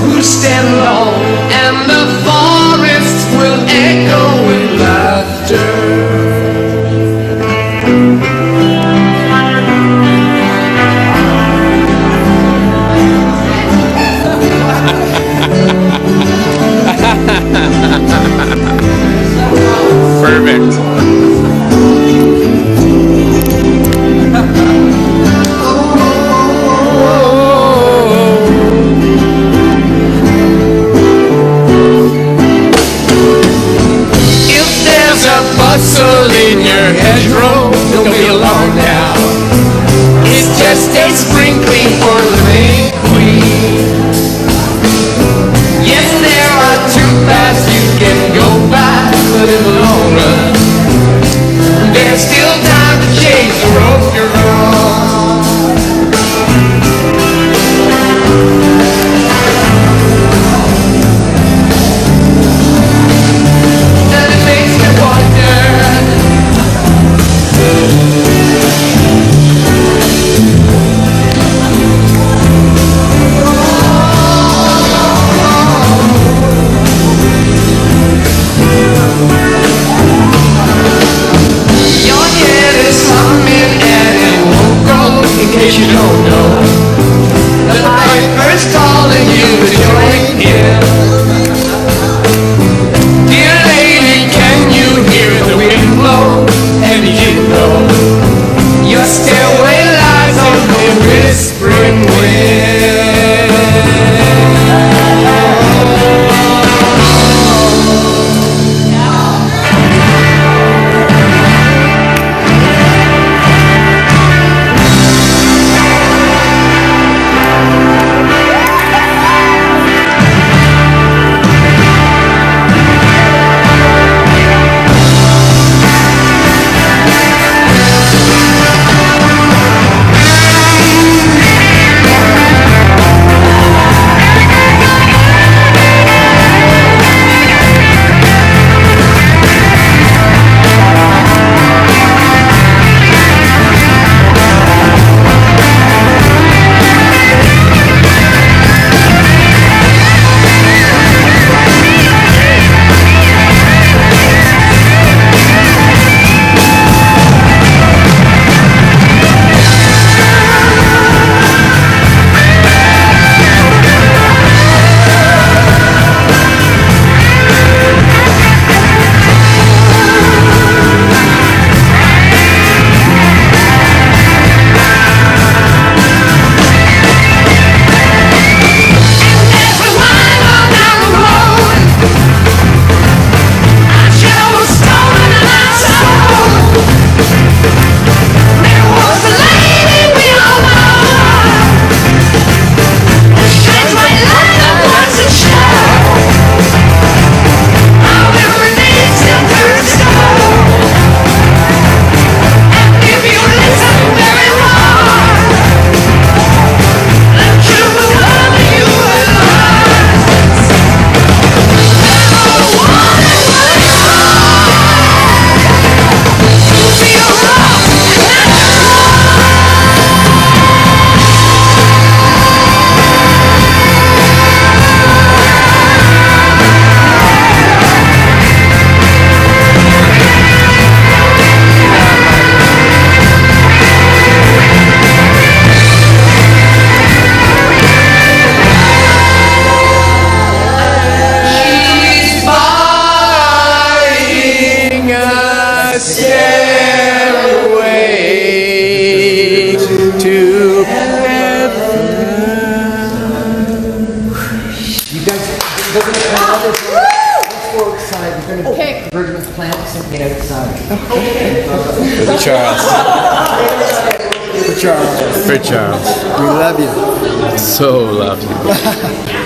will stand alone, and the forests will echo with laughter. Perfect. If there's a bustle in your hedgerow, don't be alarmed now. It's just a sprinkling for the May Queen. Yes, there are two paths you can go by, but in the long run, there's still time to change the road you're on. And it makes me wonder, your head is humming and it won't go, in case you don't know. The piper's calling you to join him. Dear lady, can you hear the wind blow? And you know your stairway lies on the whispering wind. Okay. Virgin plants and get outside. For Charles. For Charles. For Charles. We love you. So love you.